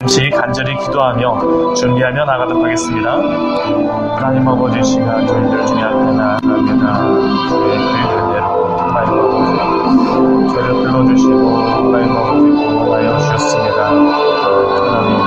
잠시 간절히 기도하며 준비하며 나가도록 하겠습니다. 하나님 아버지, 시간 저희들 중에 앞에 나아갑니다. 주의 교회를 내놓고 하나님 아버지 저희를 불러주시고 하나님 아버지 보호하여 주셨습니다. 하나님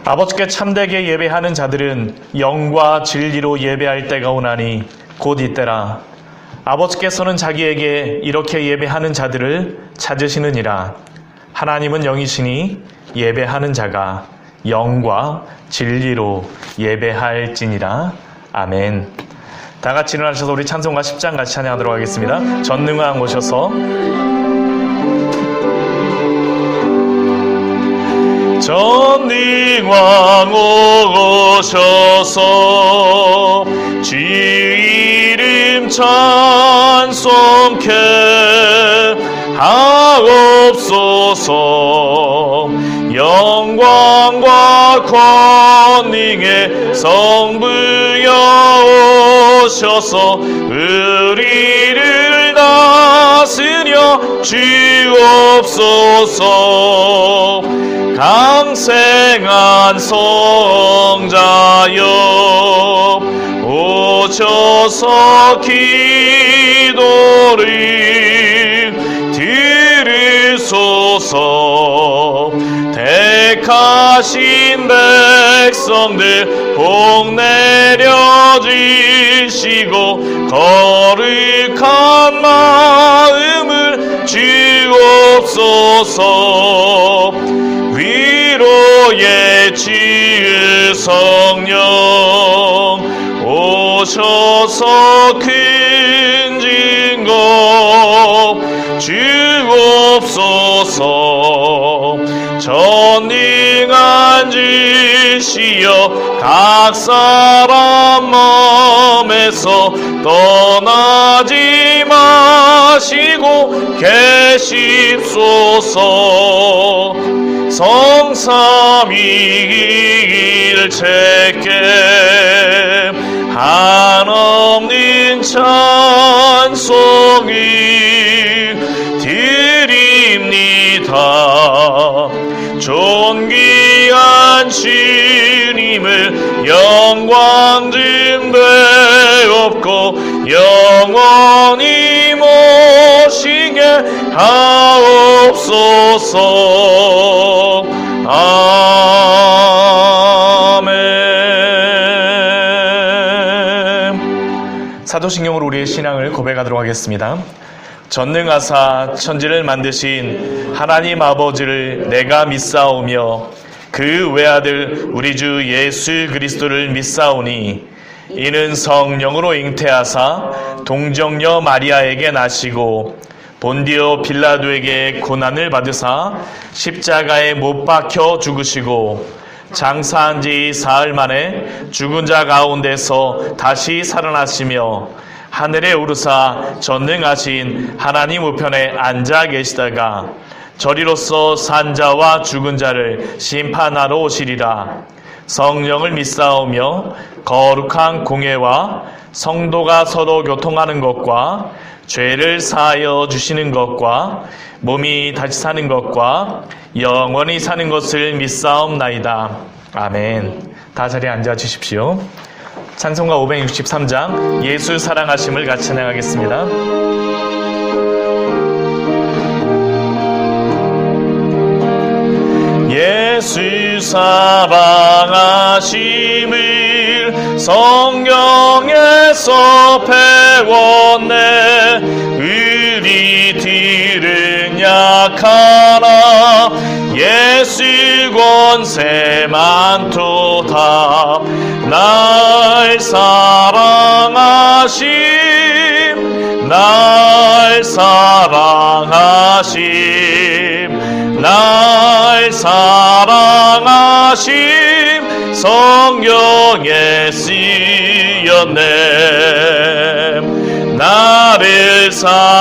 아버지께 참되게 예배하는 자들은 영과 진리로 예배할 때가 오나니 곧 이때라. 아버지께서는 자기에게 이렇게 예배하는 자들을 찾으시느니라. 하나님은 영이시니 예배하는 자가 영과 진리로 예배할지니라. 아멘. 다 같이 일어나셔서 우리 찬송가 10장 같이 찬양하도록 하겠습니다. 전능왕 오셔서 전능왕 오셔서 주 이름 찬송케 하옵소서. 영광과 권능의 성부여 오셔서 우리를 다스려 주옵소서. 강생한 성자여 오셔서 기도를 들으소서. 택하신 백성들 복 내려주시고 거룩한 마음을 주옵소서. 위로의 주 성령 오셔서 큰 증거 주옵소서. 전능한 주시여 각 사람 마음에서 떠나지 마시고 계십소서. 성삼위일체께 한없는 찬송을 드립니다. 존귀한 주님을 영광 좀 되옵고 영원히 모시게 하옵소서. 아멘. 사도신경으로 우리의 신앙을 고백하도록 하겠습니다. 전능하사 천지를 만드신 하나님 아버지를 내가 믿사오며 그 외아들 우리 주 예수 그리스도를 믿사오니 이는 성령으로 잉태하사 동정녀 마리아에게 나시고 본디오 빌라도에게 고난을 받으사 십자가에 못 박혀 죽으시고 장사한 지 사흘 만에 죽은 자 가운데서 다시 살아나시며 하늘에 오르사 전능하신 하나님 우편에 앉아 계시다가 저리로서 산 자와 죽은 자를 심판하러 오시리라. 성령을 믿사오며 거룩한 공회와 성도가 서로 교통하는 것과 죄를 사하여 주시는 것과 몸이 다시 사는 것과 영원히 사는 것을 믿사옵나이다. 아멘. 다 자리에 앉아 주십시오. 찬송가 563장 예수 사랑하심을 같이 찬양하겠습니다. 예수 사랑하심을 성경에서 배웠네. 우리들은 약하나 예수 권세 많도다. 날 사랑하심 날 사랑하심 날 사랑하심 성경에 쓰였네 나를 사랑하시고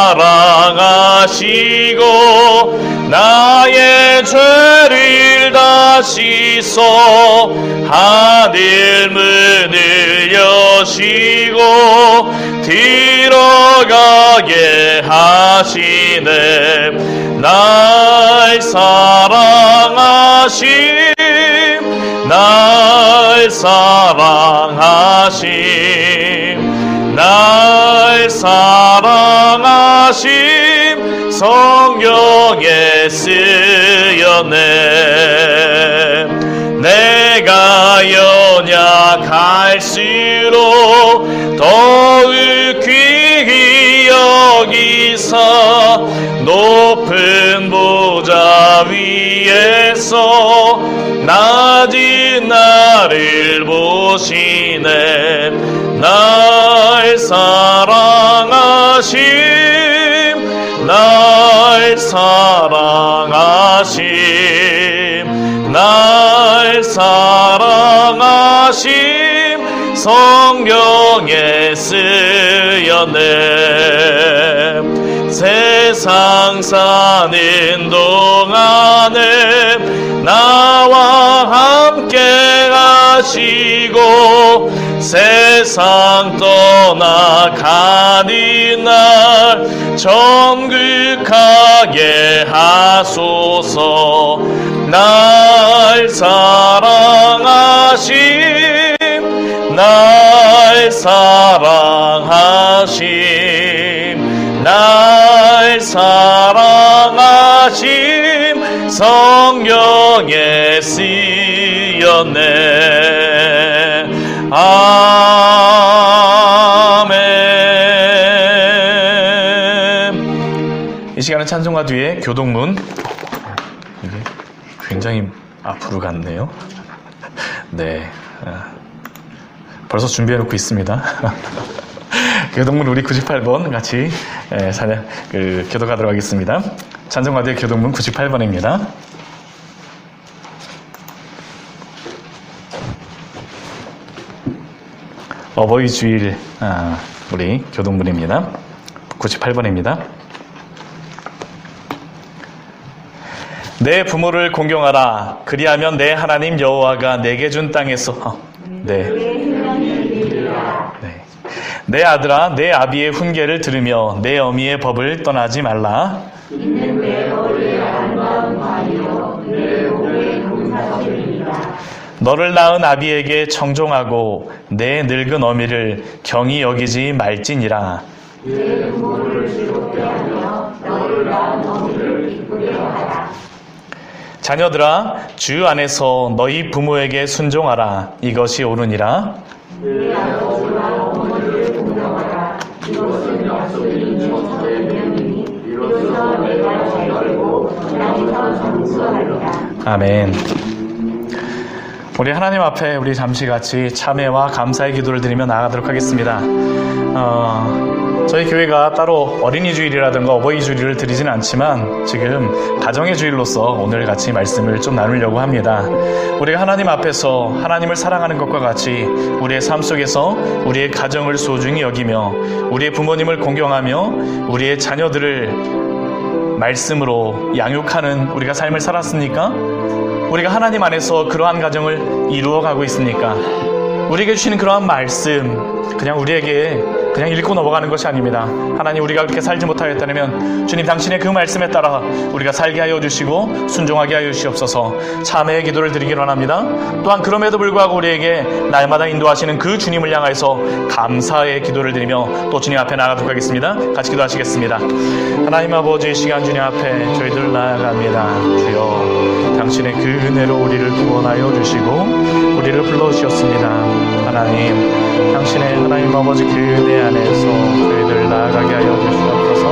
나의 죄를 다 씻어 하늘 문을 여시고 들어가게 하시네 날 사랑하심 날 사랑하심 날 사랑하심 성경에 쓰였네 내가 연약할수록 더욱 귀히 여기사 높은 보좌 위에서 낮은 나를 보시네 날 사랑하심 날 사랑하심 날 사랑하심 성경에 쓰였네 세상 사는 동안에 나와 함께 하시고 세상 떠나가는 날 천국 가게 하소서 날 사랑하심 날 사랑하심 날 사랑하심 성경에 쓰였네 아멘. 이 시간은 찬송가 뒤에 교동문 이게 굉장히 앞으로 갔네요. 네, 벌써 준비해 놓고 있습니다. 교동문 우리 98번 같이 교도가도록 하겠습니다. 찬송가 뒤에 교동문 98번입니다. 어버이 주일 우리 교동문입니다. 98번입니다. 내 부모를 공경하라. 그리하면 내 하나님 여호와가 내게 준 땅에서 내 아들아 내 아비의 훈계를 들으며 내 어미의 법을 떠나지 말라. 있는 내 머리에 아름다운 관이요 내 목에 감사드리리라. 너를 낳은 아비에게 청종하고 내 늙은 어미를 경히 여기지 말지니라. 내 부모를 즐겁게 하며 너를 낳은 어미를 기쁘게 하라. 자녀들아 주 안에서 너희 부모에게 순종하라. 이것이 옳으니라. 내 아버지와 어머니를 공경하라. 이것은 약속이 천사의 명이니 이로써 내가 잘 알고 나니까 장수하리라. 아멘. 우리 하나님 앞에 우리 잠시 같이 참회와 감사의 기도를 드리며 나아가도록 하겠습니다. 저희 교회가 따로 어린이 주일이라든가 어버이 주일을 드리진 않지만 지금 가정의 주일로서 오늘 같이 말씀을 좀 나누려고 합니다. 우리가 하나님 앞에서 하나님을 사랑하는 것과 같이 우리의 삶 속에서 우리의 가정을 소중히 여기며 우리의 부모님을 공경하며 우리의 자녀들을 말씀으로 양육하는 우리가 삶을 살았습니까? 우리가 하나님 안에서 그러한 가정을 이루어가고 있습니까? 우리에게 주시는 그러한 말씀 그냥 우리에게 그냥 읽고 넘어가는 것이 아닙니다. 하나님 우리가 그렇게 살지 못하였다면 주님 당신의 그 말씀에 따라 우리가 살게 하여 주시고 순종하게 하여 주시옵소서. 참회의 기도를 드리기를 원합니다. 또한 그럼에도 불구하고 우리에게 날마다 인도하시는 그 주님을 향해서 감사의 기도를 드리며 또 주님 앞에 나아가도록 하겠습니다. 같이 기도하시겠습니다. 하나님 아버지 시간 주님 앞에 저희들 나아갑니다. 주여 당신의 그 은혜로 우리를 구원하여 주시고 우리를 불러주셨습니다. 하나님 당신의 하나님 아버지 그 은혜 안에서 저희들 나아가게 하여 주시옵소서.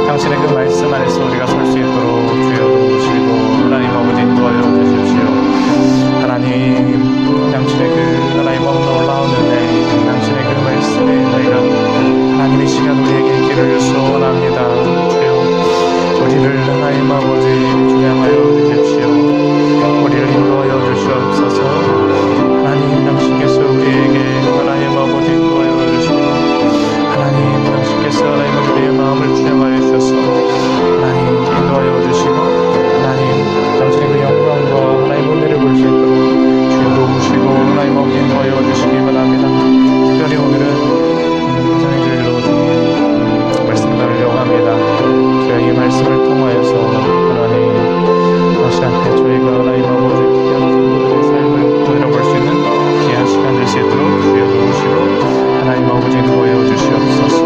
당신의 그 말씀 안에서 우리가 설 수 있도록 주여 도우시고 하나님 아버지 인도하여 주십시오. 하나님 당신의 그 하나님 아버지 놀라운 은혜 당신의 그 말씀에 저희가 하나님의 시간 우리에게 길을 하나님 아버지 주장하여 주십시오. 우리를 인도하여 주시옵소서. 하나님 당신께서 우리에게 하나님 아버지 인도하여 주시고 하나님 당신께서 하나님 우리의 마음을 주장하여 주셔서 하나님 인도하여 주시고 하나님 당신의 그 영광과 하나님 은혜를 볼 수 있도록 주여 도우시고 하나님 아버지 인도하여 주시기 바랍니다. 특별히 오늘은 성인들로 주님 말씀 나누려고 합니다. 주여 이 말씀을 통하여서 하나님 당신 앞에 저희가 하나님 아버지 귀한 성도들의 삶을 들어볼 수 있는 귀한 시간 될 수 있도록 주여 도우시고 하나님 아버지 인도하여 주시옵소서.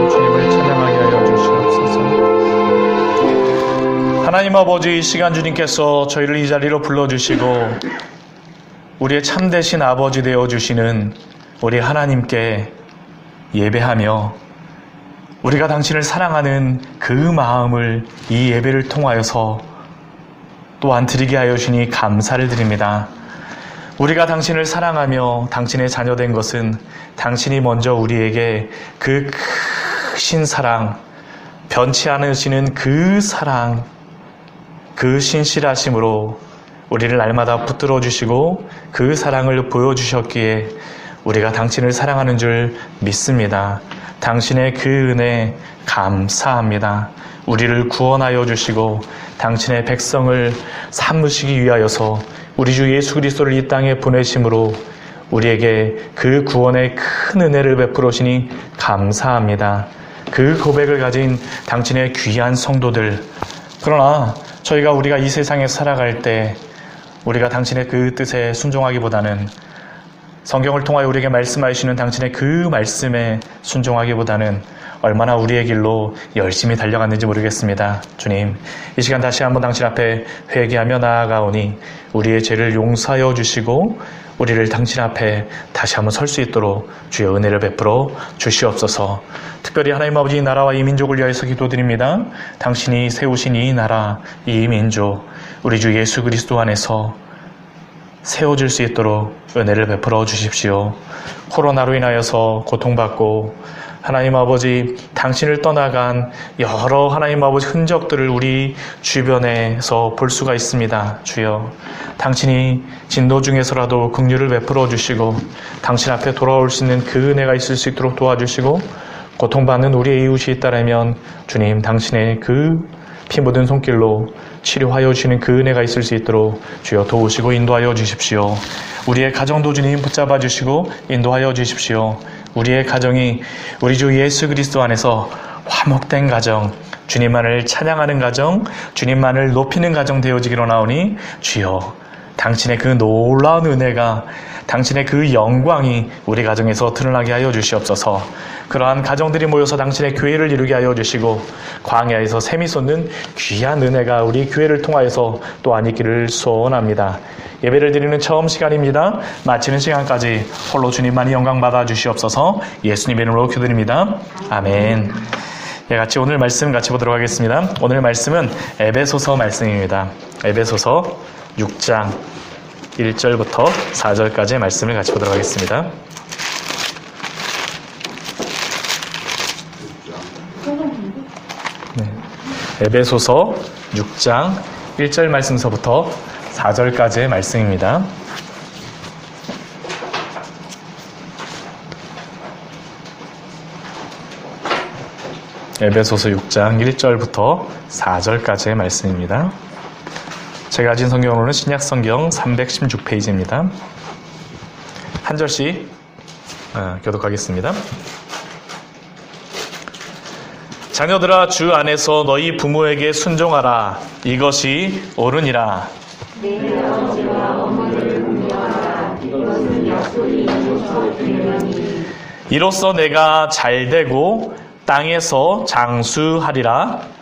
주님을 찬양하게 하여 주시옵소서. 하나님 아버지 시간 주님께서 저희를 이 자리로 불러주시고 우리의 참되신 아버지 되어주시는 우리 하나님께 예배하며 우리가 당신을 사랑하는 그 마음을 이 예배를 통하여서 또한 드리게 하여 주시니 감사를 드립니다. 우리가 당신을 사랑하며 당신의 자녀된 것은 당신이 먼저 우리에게 그 크신 사랑, 변치 않으시는 그 사랑, 그 신실하심으로 우리를 날마다 붙들어 주시고 그 사랑을 보여주셨기에 우리가 당신을 사랑하는 줄 믿습니다. 당신의 그 은혜 감사합니다. 우리를 구원하여 주시고 당신의 백성을 삼으시기 위하여서 우리 주 예수 그리스도를 이 땅에 보내심으로 우리에게 그 구원의 큰 은혜를 베풀어 주시니 감사합니다. 그 고백을 가진 당신의 귀한 성도들, 그러나 우리가 이 세상에 살아갈 때 우리가 당신의 그 뜻에 순종하기보다는 성경을 통하여 우리에게 말씀하시는 당신의 그 말씀에 순종하기보다는 얼마나 우리의 길로 열심히 달려갔는지 모르겠습니다. 주님, 이 시간 다시 한번 당신 앞에 회개하며 나아가오니 우리의 죄를 용서하여 주시고 우리를 당신 앞에 다시 한번 설 수 있도록 주의 은혜를 베풀어 주시옵소서. 특별히 하나님 아버지 이 나라와 이 민족을 위하여서 기도드립니다. 당신이 세우신 이 나라, 이 민족, 우리 주 예수 그리스도 안에서 세워질 수 있도록 은혜를 베풀어 주십시오. 코로나로 인하여서 고통받고 하나님 아버지 당신을 떠나간 여러 하나님 아버지 흔적들을 우리 주변에서 볼 수가 있습니다. 주여, 당신이 진도 중에서라도 긍휼을 베풀어 주시고 당신 앞에 돌아올 수 있는 그 은혜가 있을 수 있도록 도와주시고 고통받는 우리의 이웃이 있다면 주님 당신의 그 피 묻은 손길로 치료하여 주시는 그 은혜가 있을 수 있도록 주여 도우시고 인도하여 주십시오. 우리의 가정도 주님 붙잡아 주시고 인도하여 주십시오. 우리의 가정이 우리 주 예수 그리스도 안에서 화목된 가정, 주님만을 찬양하는 가정, 주님만을 높이는 가정 되어지기로 나오니 주여, 당신의 그 놀라운 은혜가, 당신의 그 영광이 우리 가정에서 드러나게 하여 주시옵소서. 그러한 가정들이 모여서 당신의 교회를 이루게 하여 주시고 광야에서 샘이 솟는 귀한 은혜가 우리 교회를 통하여서 또한 있기를 소원합니다. 예배를 드리는 처음 시간입니다. 마치는 시간까지 홀로 주님만이 영광 받아 주시옵소서. 예수님의 이름으로 기도드립니다. 아멘. 같이 오늘 말씀 같이 보도록 하겠습니다. 오늘 말씀은 에베소서 말씀입니다. 에베소서 6장 1절부터 4절까지의 말씀을 같이 보도록 하겠습니다. 네. 에베소서 6장 1절 말씀서부터 4절까지의 말씀입니다. 에베소서 6장 1절부터 4절까지의 말씀입니다. 제가 가진 성경으로는 신약성경 316페이지입니다. 한 절씩 교독하겠습니다. 자녀들아, 주 안에서 너희 부모에게 순종하라. 이것이 옳으니라. 내 아버지와 어머니를 공경하라. 이것은 약속이 이루어져 되느니. 이로써 내가 잘되고 땅에서 장수하리라.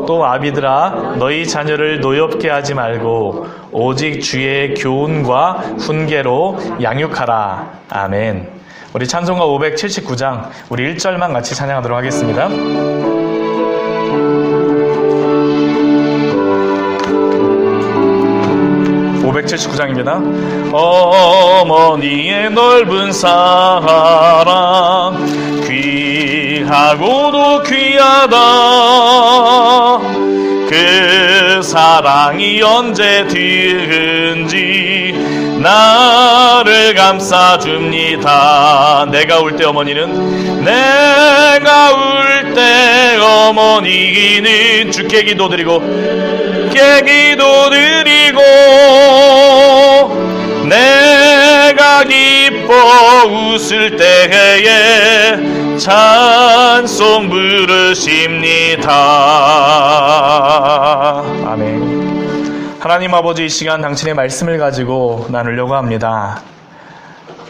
또 아비들아, 너희 자녀를 노엽게 하지 말고 오직 주의 교훈과 훈계로 양육하라. 아멘. 우리 찬송가 579장 우리 1절만 같이 찬양하도록 하겠습니다. 579장 179장입니다. 어머니의 넓은 사랑 귀하고도 귀하다. 그 사랑이 언제든지 나를 감싸줍니다. 내가 울 때 어머니는 주께 기도드리고 내가 기뻐 웃을 때에 찬송 부르십니다. 아멘. 하나님 아버지, 이 시간 당신의 말씀을 가지고 나누려고 합니다.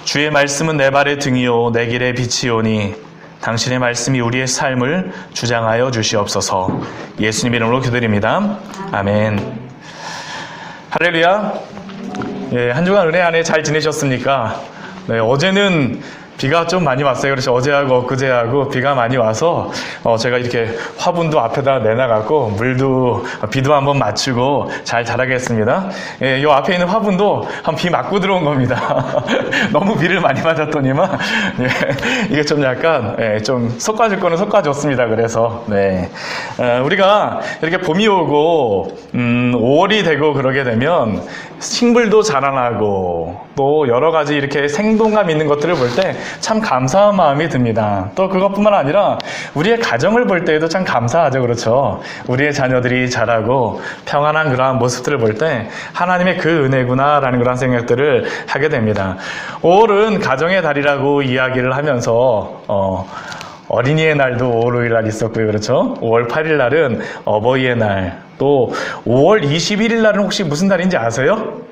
주의 말씀은 내 발의 등이요 내 길의 빛이오니 당신의 말씀이 우리의 삶을 주장하여 주시옵소서. 예수님 이름으로 기도드립니다. 아멘. 할렐루야. 예, 한 주간 은혜 안에 잘 지내셨습니까? 네, 어제는 비가 좀 많이 왔어요. 그래서 어제하고 엊그제하고 비가 많이 와서 제가 이렇게 화분도 앞에다 내놔갖고 비도 한번 맞추고 잘 자라겠습니다. 예, 요 앞에 있는 화분도 한 비 맞고 들어온 겁니다. 너무 비를 많이 맞았더니만 이게 좀 약간 좀 솎아줄 거는 솎아줬습니다. 그래서 우리가 이렇게 봄이 오고 5월이 되고 그러게 되면 식물도 자라나고 또 여러 가지 이렇게 생동감 있는 것들을 볼 때 참 감사한 마음이 듭니다. 또 그것뿐만 아니라 우리의 가정을 볼 때에도 참 감사하죠. 그렇죠? 우리의 자녀들이 자라고 평안한 그러한 모습들을 볼 때 하나님의 그 은혜구나라는 그런 생각들을 하게 됩니다. 5월은 가정의 달이라고 이야기를 하면서 어린이의 날도 5월 5일 날 있었고요. 그렇죠? 5월 8일 날은 어버이의 날, 또 5월 21일 날은 혹시 무슨 달인지 아세요?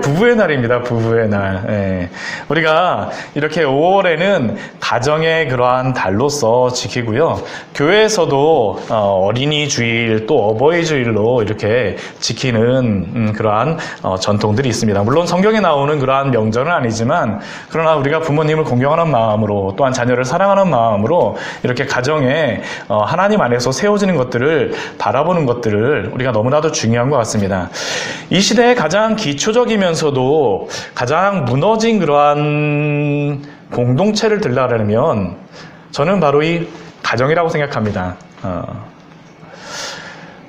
부부의 날입니다. 부부의 날. 우리가 이렇게 5월에는 가정의 그러한 달로서 지키고요. 교회에서도 어린이 주일 또 어버이 주일로 이렇게 지키는 그러한 전통들이 있습니다. 물론 성경에 나오는 그러한 명절은 아니지만 그러나 우리가 부모님을 공경하는 마음으로 또한 자녀를 사랑하는 마음으로 이렇게 가정에 하나님 안에서 세워지는 것들을 바라보는 것들을 우리가 너무나도 중요한 것 같습니다. 이 시대에 가장 기초적이면서도 가장 무너진 그러한 공동체를 들라려면 저는 바로 이 가정이라고 생각합니다.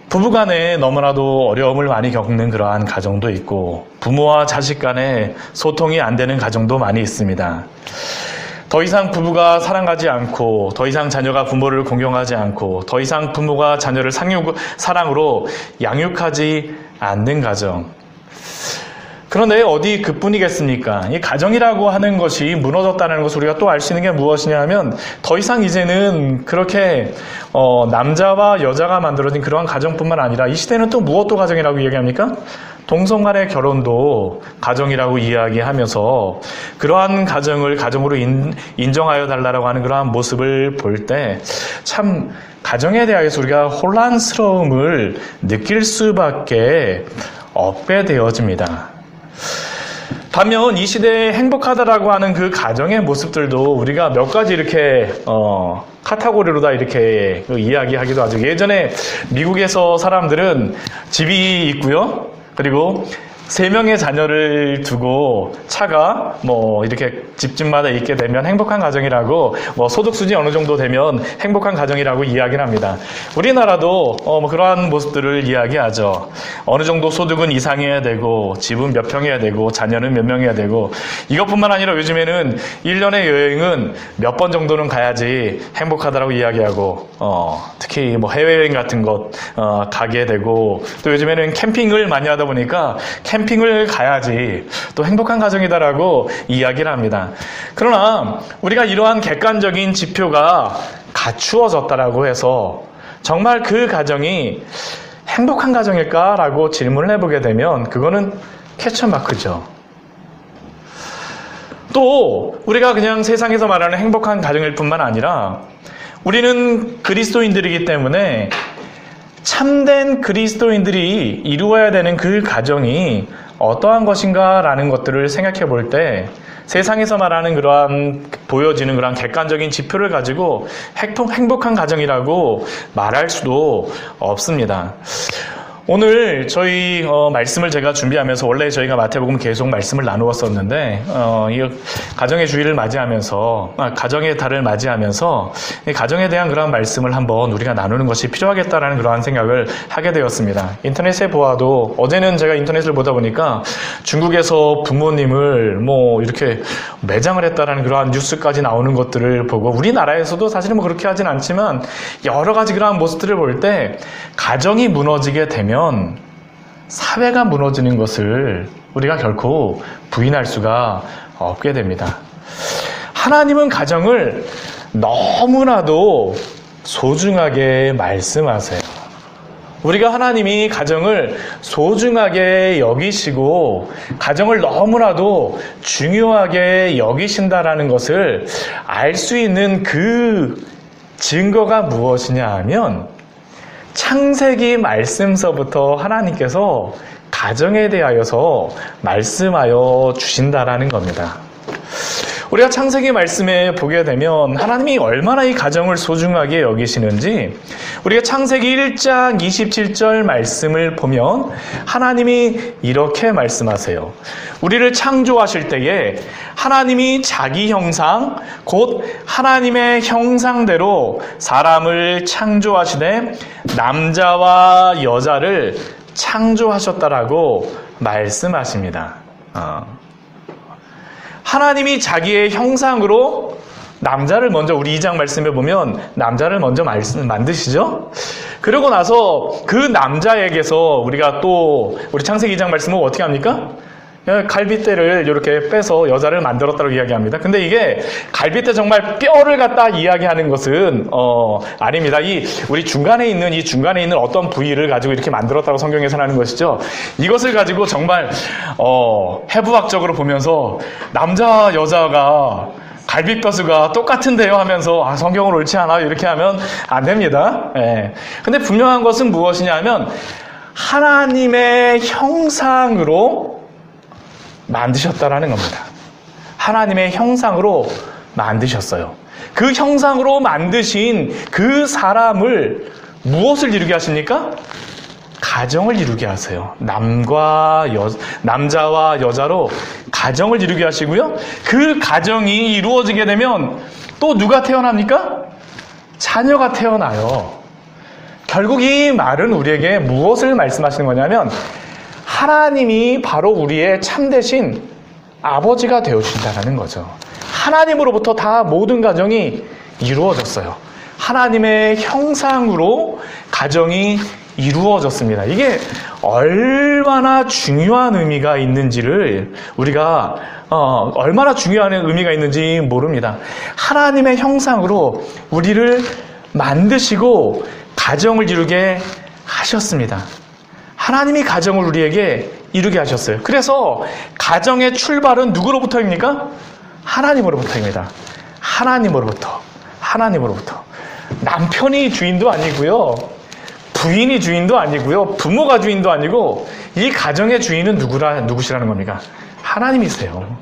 부부간에 너무나도 어려움을 많이 겪는 그러한 가정도 있고 부모와 자식 간에 소통이 안 되는 가정도 많이 있습니다. 더 이상 부부가 사랑하지 않고 더 이상 자녀가 부모를 공경하지 않고 더 이상 부모가 자녀를 사랑으로 양육하지 않는 가정. 그런데 어디 그뿐이겠습니까? 이 가정이라고 하는 것이 무너졌다는 것을 우리가 또 알 수 있는 게 무엇이냐 하면 더 이상 이제는 그렇게 남자와 여자가 만들어진 그러한 가정뿐만 아니라 이 시대는 또 무엇도 가정이라고 얘기합니까? 동성 간의 결혼도 가정이라고 이야기하면서 그러한 가정을 가정으로 인정하여 달라고 하는 그러한 모습을 볼 때 참 가정에 대해서 우리가 혼란스러움을 느낄 수밖에 없게 되어집니다. 반면 이 시대에 행복하다라고 하는 그 가정의 모습들도 우리가 몇 가지 이렇게 카테고리로 다 이렇게 이야기하기도 하죠. 예전에 미국에서 사람들은 집이 있고요. 그리고 3명의 자녀를 두고 차가 이렇게 집집마다 있게 되면 행복한 가정이라고 소득 수준이 어느 정도 되면 행복한 가정이라고 이야기를 합니다. 우리나라도 그러한 모습들을 이야기하죠. 어느 정도 소득은 이상해야 되고 집은 몇 평이어야 되고 자녀는 몇 명이어야 되고 이것뿐만 아니라 요즘에는 1년의 여행은 몇 번 정도는 가야지 행복하다라고 이야기하고 특히 해외여행 같은 것 가게 되고 또 요즘에는 캠핑을 많이 하다 보니까 캠핑을 가야지 또 행복한 가정이다라고 이야기를 합니다. 그러나 우리가 이러한 객관적인 지표가 갖추어졌다라고 해서 정말 그 가정이 행복한 가정일까라고 질문을 해보게 되면 그거는 퀘스천 마크죠. 또 우리가 그냥 세상에서 말하는 행복한 가정일 뿐만 아니라 우리는 그리스도인들이기 때문에 참된 그리스도인들이 이루어야 되는 그 가정이 어떠한 것인가라는 것들을 생각해 볼 때 세상에서 말하는 그러한 보여지는 그러한 객관적인 지표를 가지고 행복한 가정이라고 말할 수도 없습니다. 오늘 저희 말씀을 제가 준비하면서 원래 저희가 마태복음 계속 말씀을 나누었었는데 이 가정의 주일을 맞이하면서 가정의 달을 맞이하면서 이 가정에 대한 그런 말씀을 한번 우리가 나누는 것이 필요하겠다라는 그러한 생각을 하게 되었습니다. 인터넷에 보아도 어제는 제가 인터넷을 보다 보니까 중국에서 부모님을 뭐 이렇게 매장을 했다라는 그러한 뉴스까지 나오는 것들을 보고 우리나라에서도 사실은 뭐 그렇게 하진 않지만 여러 가지 그러한 모습들을 볼 때 가정이 무너지게 되면 사회가 무너지는 것을 우리가 결코 부인할 수가 없게 됩니다. 하나님은 가정을 너무나도 소중하게 말씀하세요. 우리가 하나님이 가정을 소중하게 여기시고 가정을 너무나도 중요하게 여기신다라는 것을 알 수 있는 그 증거가 무엇이냐 하면 창세기 말씀서부터 하나님께서 가정에 대하여서 말씀하여 주신다라는 겁니다. 우리가 창세기 말씀에 보게 되면 하나님이 얼마나 이 가정을 소중하게 여기시는지 우리가 창세기 1장 27절 말씀을 보면 하나님이 이렇게 말씀하세요. 우리를 창조하실 때에 하나님이 자기 형상 곧 하나님의 형상대로 사람을 창조하시되 남자와 여자를 창조하셨다라고 말씀하십니다. 하나님이 자기의 형상으로 남자를 먼저 우리 2장 말씀에 보면 남자를 먼저 만드시죠. 그러고 나서 그 남자에게서 우리가 또 우리 창세기 2장 말씀은 어떻게 합니까? 갈빗대를 이렇게 빼서 여자를 만들었다고 이야기합니다. 근데 이게 갈빗대 정말 뼈를 갖다 이야기하는 것은 아닙니다. 우리 중간에 있는 어떤 부위를 가지고 이렇게 만들었다고 성경에서 하는 것이죠. 이것을 가지고 정말 해부학적으로 보면서 남자 여자가 갈비뼈수가 똑같은데요 하면서 성경은 옳지 않아요 이렇게 하면 안 됩니다. 근데 분명한 것은 무엇이냐면 하나님의 형상으로 만드셨다라는 겁니다. 하나님의 형상으로 만드셨어요. 그 형상으로 만드신 그 사람을 무엇을 이루게 하십니까? 가정을 이루게 하세요. 남자와 여자로 가정을 이루게 하시고요. 그 가정이 이루어지게 되면 또 누가 태어납니까? 자녀가 태어나요. 결국 이 말은 우리에게 무엇을 말씀하시는 거냐면 하나님이 바로 우리의 참되신 아버지가 되어주신다는 거죠. 하나님으로부터 다 모든 가정이 이루어졌어요. 하나님의 형상으로 가정이 이루어졌습니다. 이게 얼마나 중요한 의미가 있는지를 우리가 얼마나 중요한 의미가 있는지 모릅니다. 하나님의 형상으로 우리를 만드시고 가정을 이루게 하셨습니다. 하나님이 가정을 우리에게 이루게 하셨어요. 그래서 가정의 출발은 누구로부터입니까? 하나님으로부터입니다. 하나님으로부터. 남편이 주인도 아니고요. 부인이 주인도 아니고요. 부모가 주인도 아니고 이 가정의 주인은 누구시라는 겁니까? 하나님이세요.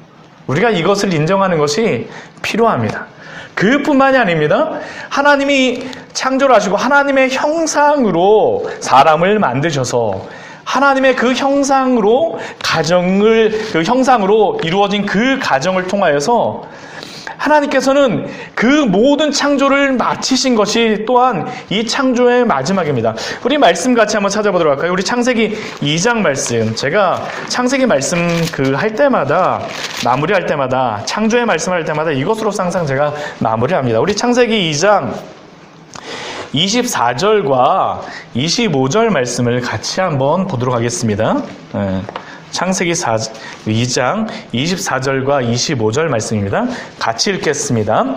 우리가 이것을 인정하는 것이 필요합니다. 그뿐만이 아닙니다. 하나님이 창조를 하시고 하나님의 형상으로 사람을 만드셔서 하나님의 그 형상으로 형상으로 이루어진 그 가정을 통하여서 하나님께서는 그 모든 창조를 마치신 것이 또한 이 창조의 마지막입니다. 우리 말씀 같이 한번 찾아보도록 할까요? 우리 창세기 2장 말씀. 제가 창세기 말씀 할 때마다 마무리할 때마다 창조의 말씀할 때마다 이것으로 항상 제가 마무리합니다. 우리 창세기 2장 24절과 25절 말씀을 같이 한번 보도록 하겠습니다. 창세기 2장 24절과 25절 말씀입니다. 같이 읽겠습니다.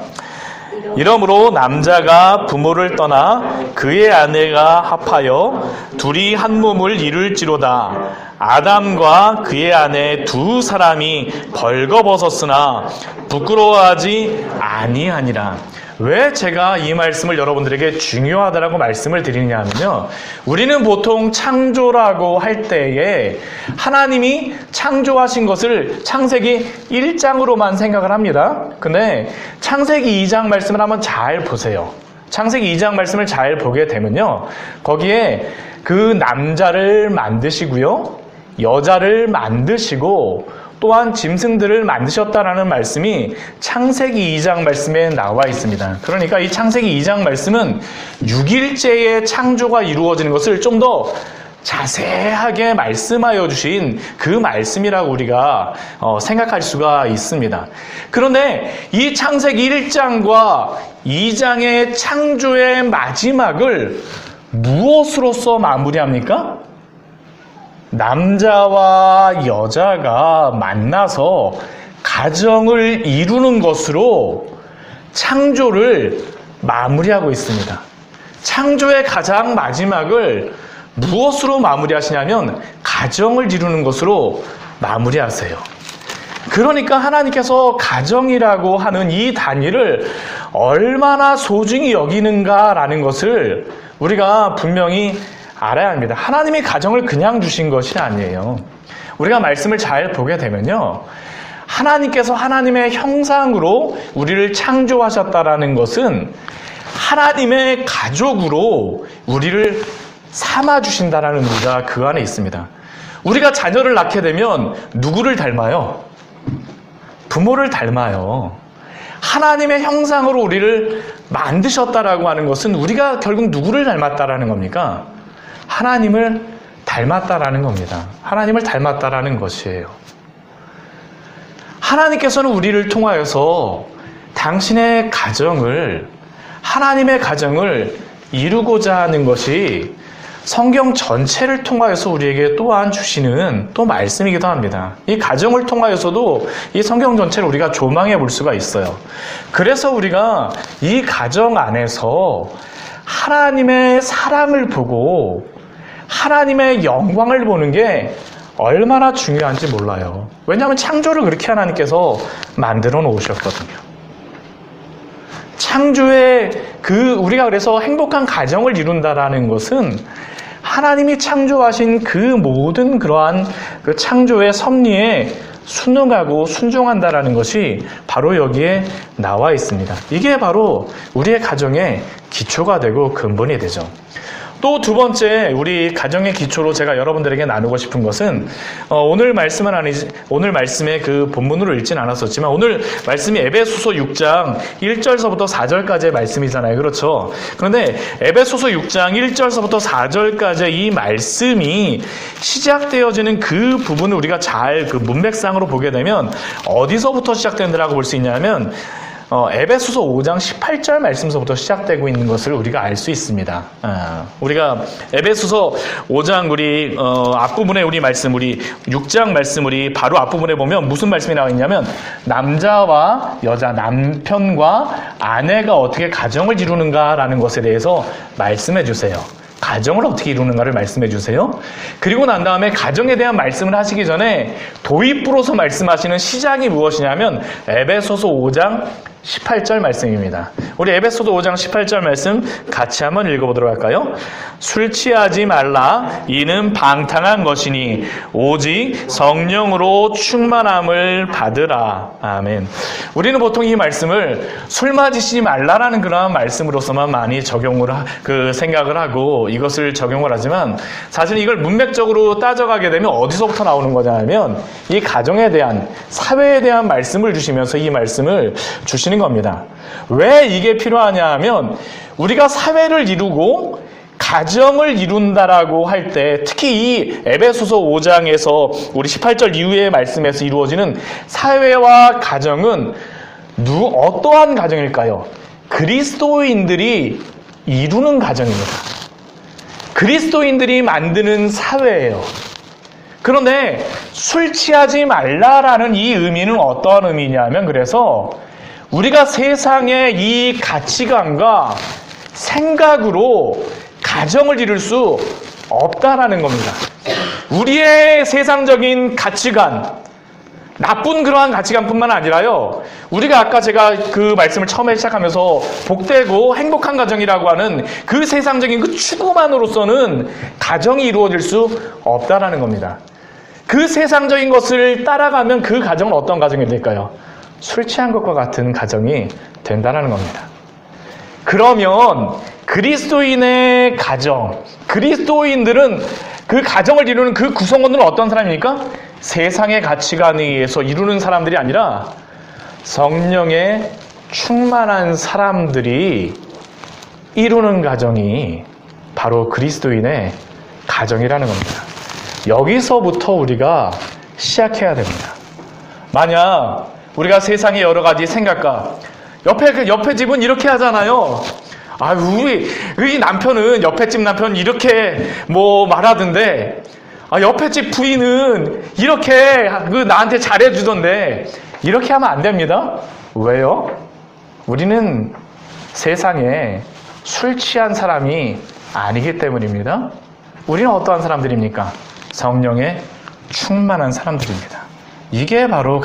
이러므로 남자가 부모를 떠나 그의 아내가 합하여 둘이 한 몸을 이룰지로다. 아담과 그의 아내 두 사람이 벌거벗었으나 부끄러워하지 아니하니라. 왜 제가 이 말씀을 여러분들에게 중요하다라고 말씀을 드리느냐 하면요. 우리는 보통 창조라고 할 때에 하나님이 창조하신 것을 창세기 1장으로만 생각을 합니다. 근데 창세기 2장 말씀을 한번 잘 보세요. 창세기 2장 말씀을 잘 보게 되면요, 거기에 그 남자를 만드시고요, 여자를 만드시고 또한 짐승들을 만드셨다라는 말씀이 창세기 2장 말씀에 나와 있습니다. 그러니까 이 창세기 2장 말씀은 6일째의 창조가 이루어지는 것을 좀 더 자세하게 말씀하여 주신 그 말씀이라고 우리가 생각할 수가 있습니다. 그런데 이 창세기 1장과 2장의 창조의 마지막을 무엇으로써 마무리합니까? 남자와 여자가 만나서 가정을 이루는 것으로 창조를 마무리하고 있습니다. 창조의 가장 마지막을 무엇으로 마무리하시냐면 가정을 이루는 것으로 마무리하세요. 그러니까 하나님께서 가정이라고 하는 이 단위를 얼마나 소중히 여기는가라는 것을 우리가 분명히 알아야 합니다. 하나님이 가정을 그냥 주신 것이 아니에요. 우리가 말씀을 잘 보게 되면요, 하나님께서 하나님의 형상으로 우리를 창조하셨다라는 것은 하나님의 가족으로 우리를 삼아주신다라는 의미가 그 안에 있습니다. 우리가 자녀를 낳게 되면 누구를 닮아요? 부모를 닮아요. 하나님의 형상으로 우리를 만드셨다라고 하는 것은 우리가 결국 누구를 닮았다라는 겁니까? 하나님을 닮았다라는 겁니다. 하나님을 닮았다라는 것이에요. 하나님께서는 우리를 통하여서 당신의 가정을, 하나님의 가정을 이루고자 하는 것이 성경 전체를 통하여서 우리에게 또한 주시는 또 말씀이기도 합니다. 이 가정을 통하여서도 이 성경 전체를 우리가 조망해 볼 수가 있어요. 그래서 우리가 이 가정 안에서 하나님의 사랑을 보고 하나님의 영광을 보는 게 얼마나 중요한지 몰라요. 왜냐하면 창조를 그렇게 하나님께서 만들어 놓으셨거든요. 창조의 우리가 그래서 행복한 가정을 이룬다라는 것은 하나님이 창조하신 그 모든 그러한 그 창조의 섭리에 순응하고 순종한다라는 것이 바로 여기에 나와 있습니다. 이게 바로 우리의 가정의 기초가 되고 근본이 되죠. 또 두 번째, 우리 가정의 기초로 제가 여러분들에게 나누고 싶은 것은 오늘 말씀은 아니지, 오늘 말씀의 그 본문으로 읽진 않았었지만 오늘 말씀이 에베소서 6장 1절서부터 4절까지의 말씀이잖아요. 그렇죠? 그런데 에베소서 6장 1절서부터 4절까지의 이 말씀이 시작되어지는 그 부분을 우리가 잘 그 문맥상으로 보게 되면 어디서부터 시작된다라고 볼 수 있냐면 에베소서 5장 18절 말씀서부터 시작되고 있는 것을 우리가 알 수 있습니다. 우리가 에베소서 5장 우리 앞부분에 우리 말씀, 우리 6장 말씀 우리 바로 앞부분에 보면 무슨 말씀이 나와 있냐면 남자와 여자, 남편과 아내가 어떻게 가정을 이루는가라는 것에 대해서 말씀해 주세요. 가정을 어떻게 이루는가를 말씀해 주세요. 그리고 난 다음에 가정에 대한 말씀을 하시기 전에 도입부로서 말씀하시는 시작이 무엇이냐면 에베소서 5장 18절 말씀입니다. 우리 에베소서 5장 18절 말씀 같이 한번 읽어보도록 할까요? 술 취하지 말라. 이는 방탕한 것이니 오직 성령으로 충만함을 받으라. 아멘. 우리는 보통 이 말씀을 술 마시지 말라라는 그러한 말씀으로서만 많이 생각을 하고 이것을 적용을 하지만 사실 이걸 문맥적으로 따져가게 되면 어디서부터 나오는 거냐면 이 가정에 대한, 사회에 대한 말씀을 주시면서 이 말씀을 주시는 겁니다. 왜 이게 필요하냐 하면 우리가 사회를 이루고 가정을 이룬다라고 할 때 특히 이 에베소서 5장에서 우리 18절 이후의 말씀에서 이루어지는 사회와 가정은 어떠한 가정일까요? 그리스도인들이 이루는 가정입니다. 그리스도인들이 만드는 사회예요. 그런데 술 취하지 말라라는 이 의미는 어떠한 의미냐면 그래서 우리가 세상의 이 가치관과 생각으로 가정을 이룰 수 없다라는 겁니다. 우리의 세상적인 가치관, 나쁜 그러한 가치관뿐만 아니라요, 우리가 아까 제가 그 말씀을 처음에 시작하면서 복되고 행복한 가정이라고 하는 그 세상적인 그 추구만으로서는 가정이 이루어질 수 없다라는 겁니다. 그 세상적인 것을 따라가면 그 가정은 어떤 가정이 될까요? 술 취한 것과 같은 가정이 된다는 겁니다. 그러면 그리스도인의 가정, 그리스도인들은 그 가정을 이루는 그 구성원들은 어떤 사람입니까? 세상의 가치관에 의해서 이루는 사람들이 아니라 성령의 충만한 사람들이 이루는 가정이 바로 그리스도인의 가정이라는 겁니다. 여기서부터 우리가 시작해야 됩니다. 만약 우리가 세상의 여러 가지 생각과 옆에 집은 이렇게 하잖아요. 아, 우리 남편은 옆에 집 남편 이렇게 말하던데, 옆에 집 부인은 이렇게 나한테 잘해주던데, 이렇게 하면 안 됩니다. 왜요? 우리는 세상에 술 취한 사람이 아니기 때문입니다. 우리는 어떠한 사람들입니까? 성령에 충만한 사람들입니다. 이게 바로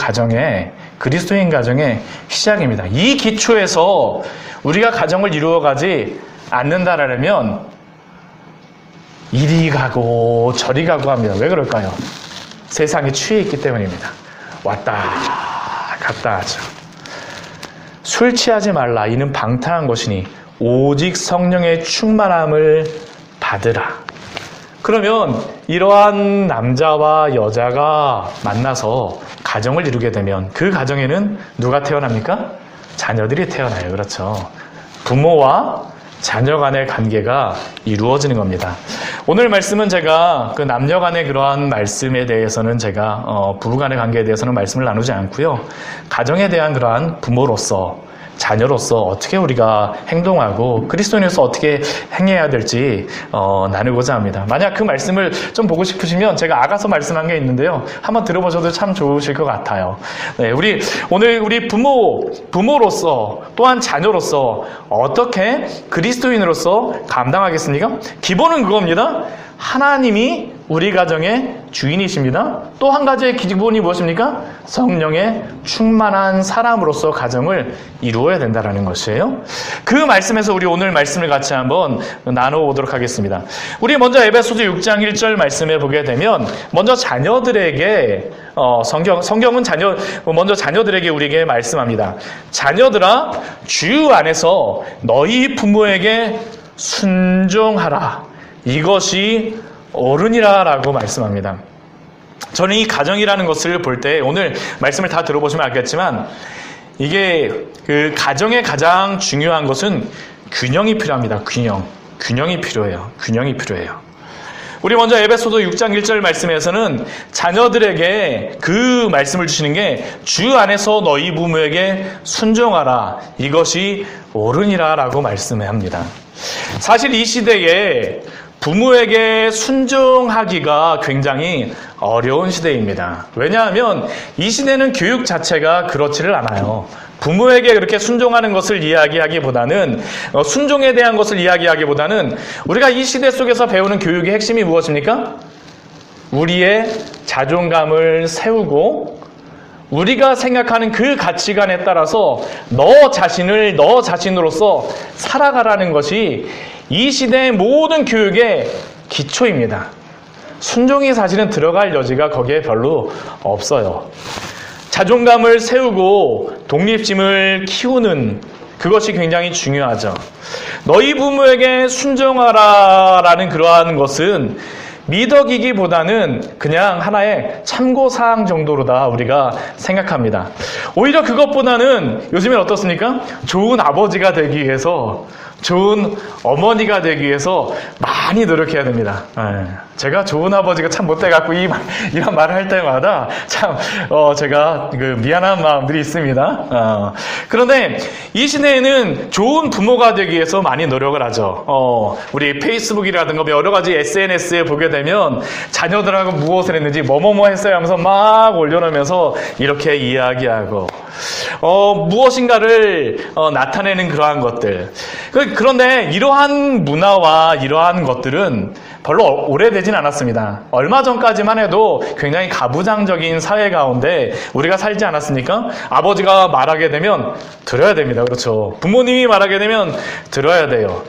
그리스도인 가정의 시작입니다. 이 기초에서 우리가 가정을 이루어가지 않는다라면 이리 가고 저리 가고 합니다. 왜 그럴까요? 세상에 취해 있기 때문입니다. 왔다 갔다 하죠. 술 취하지 말라. 이는 방탕한 것이니 오직 성령의 충만함을 받으라. 그러면 이러한 남자와 여자가 만나서 가정을 이루게 되면 그 가정에는 누가 태어납니까? 자녀들이 태어나요. 그렇죠. 부모와 자녀 간의 관계가 이루어지는 겁니다. 오늘 말씀은 제가 그 남녀 간의 그러한 말씀에 대해서는 제가 부부 간의 관계에 대해서는 말씀을 나누지 않고요. 가정에 대한 그러한 부모로서 자녀로서 어떻게 우리가 행동하고 그리스도인으로서 어떻게 행해야 될지 나누고자 합니다. 만약 그 말씀을 좀 보고 싶으시면 제가 아가서 말씀한 게 있는데요. 한번 들어보셔도 참 좋으실 것 같아요. 네, 오늘 우리 부모로서 또한 자녀로서 어떻게 그리스도인으로서 감당하겠습니까? 기본은 그겁니다. 하나님이 우리 가정의 주인이십니다. 또 한 가지의 기본이 무엇입니까? 성령의 충만한 사람으로서 가정을 이루어야 된다는 것이에요. 그 말씀에서 우리 오늘 말씀을 같이 한번 나눠보도록 하겠습니다. 우리 먼저 에베소서 6장 1절 말씀에 보게 되면 먼저 자녀들에게 성경은 먼저 자녀들에게 우리에게 말씀합니다. 자녀들아, 주 안에서 너희 부모에게 순종하라. 이것이 옳으니라 라고 말씀합니다. 저는 이 가정이라는 것을 볼 때 오늘 말씀을 다 들어보시면 알겠지만 이게 그 가정의 가장 중요한 것은 균형이 필요합니다. 균형이 필요해요. 우리 먼저 에베소서 6장 1절 말씀에서는 자녀들에게 그 말씀을 주시는 게 주 안에서 너희 부모에게 순종하라. 이것이 옳으니라 라고 말씀합니다. 사실 이 시대에 부모에게 순종하기가 굉장히 어려운 시대입니다. 왜냐하면 이 시대는 교육 자체가 그렇지를 않아요. 부모에게 그렇게 순종하는 것을 이야기하기보다는 순종에 대한 것을 이야기하기보다는 우리가 이 시대 속에서 배우는 교육의 핵심이 무엇입니까? 우리의 자존감을 세우고 우리가 생각하는 그 가치관에 따라서 너 자신으로서 살아가라는 것이 이 시대의 모든 교육의 기초입니다. 순종이 사실은 들어갈 여지가 거기에 별로 없어요. 자존감을 세우고 독립심을 키우는 그것이 굉장히 중요하죠. 너희 부모에게 순종하라라는 그러한 것은 미덕이기보다는 그냥 하나의 참고사항 정도로다 우리가 생각합니다. 오히려 그것보다는 요즘엔 어떻습니까? 좋은 아버지가 되기 위해서, 좋은 어머니가 되기 위해서 많이 노력해야 됩니다. 제가 좋은 아버지가 참 못돼갖고 이런 말을 할 때마다 참 제가 미안한 마음들이 있습니다. 그런데 이 시대에는 좋은 부모가 되기 위해서 많이 노력을 하죠. 우리 페이스북이라든가 여러 가지 SNS에 보게 되면 자녀들하고 무엇을 했는지 뭐뭐뭐 했어요 하면서 막 올려놓으면서 이렇게 이야기하고 무엇인가를 나타내는 그러한 것들. 그런데 이러한 문화와 이러한 것들은 별로 오래되진 않았습니다. 얼마 전까지만 해도 굉장히 가부장적인 사회 가운데 우리가 살지 않았습니까? 아버지가 말하게 되면 들어야 됩니다. 그렇죠. 부모님이 말하게 되면 들어야 돼요.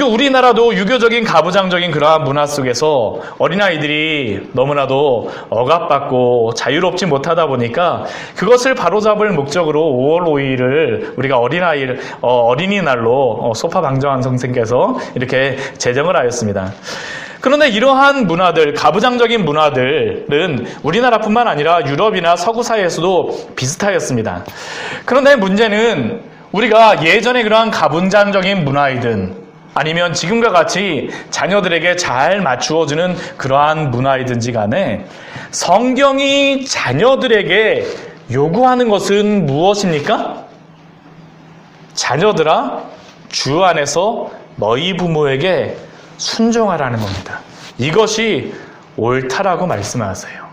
우리나라도 유교적인 가부장적인 그러한 문화 속에서 어린아이들이 너무나도 억압받고 자유롭지 못하다 보니까 그것을 바로잡을 목적으로 5월 5일을 우리가 어린이날로 소파방정환 선생께서 이렇게 제정을 하였습니다. 그런데 이러한 문화들, 가부장적인 문화들은 우리나라뿐만 아니라 유럽이나 서구 사회에서도 비슷하였습니다. 그런데 문제는 우리가 예전에 그러한 가부장적인 문화이든 아니면 지금과 같이 자녀들에게 잘 맞추어주는 그러한 문화이든지 간에 성경이 자녀들에게 요구하는 것은 무엇입니까? 자녀들아, 주 안에서 너희 부모에게 순종하라는 겁니다. 이것이 옳다라고 말씀하세요.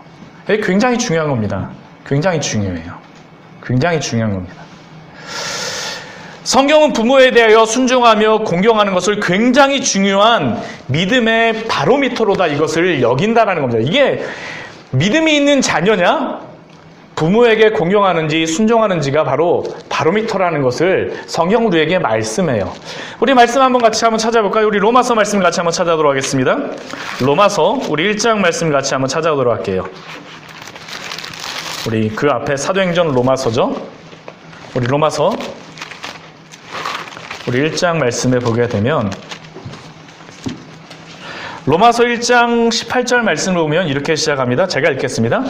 굉장히 중요한 겁니다. 굉장히 중요해요. 굉장히 중요한 겁니다. 성경은 부모에 대하여 순종하며 공경하는 것을 굉장히 중요한 믿음의 바로미터로다 이것을 여긴다라는 겁니다. 이게 믿음이 있는 자녀냐? 부모에게 공경하는지 순종하는지가 바로 바로미터라는 것을 성경 우리에게 말씀해요. 우리 말씀 한번 찾아볼까요? 우리 로마서 말씀 같이 한번 찾아보도록 하겠습니다. 로마서 우리 1장 말씀 같이 한번 찾아보도록 할게요. 우리 그 앞에 사도행전 로마서죠. 우리 로마서 우리 1장 말씀에 보게 되면 로마서 1장 18절 말씀을 보면 이렇게 시작합니다. 제가 읽겠습니다.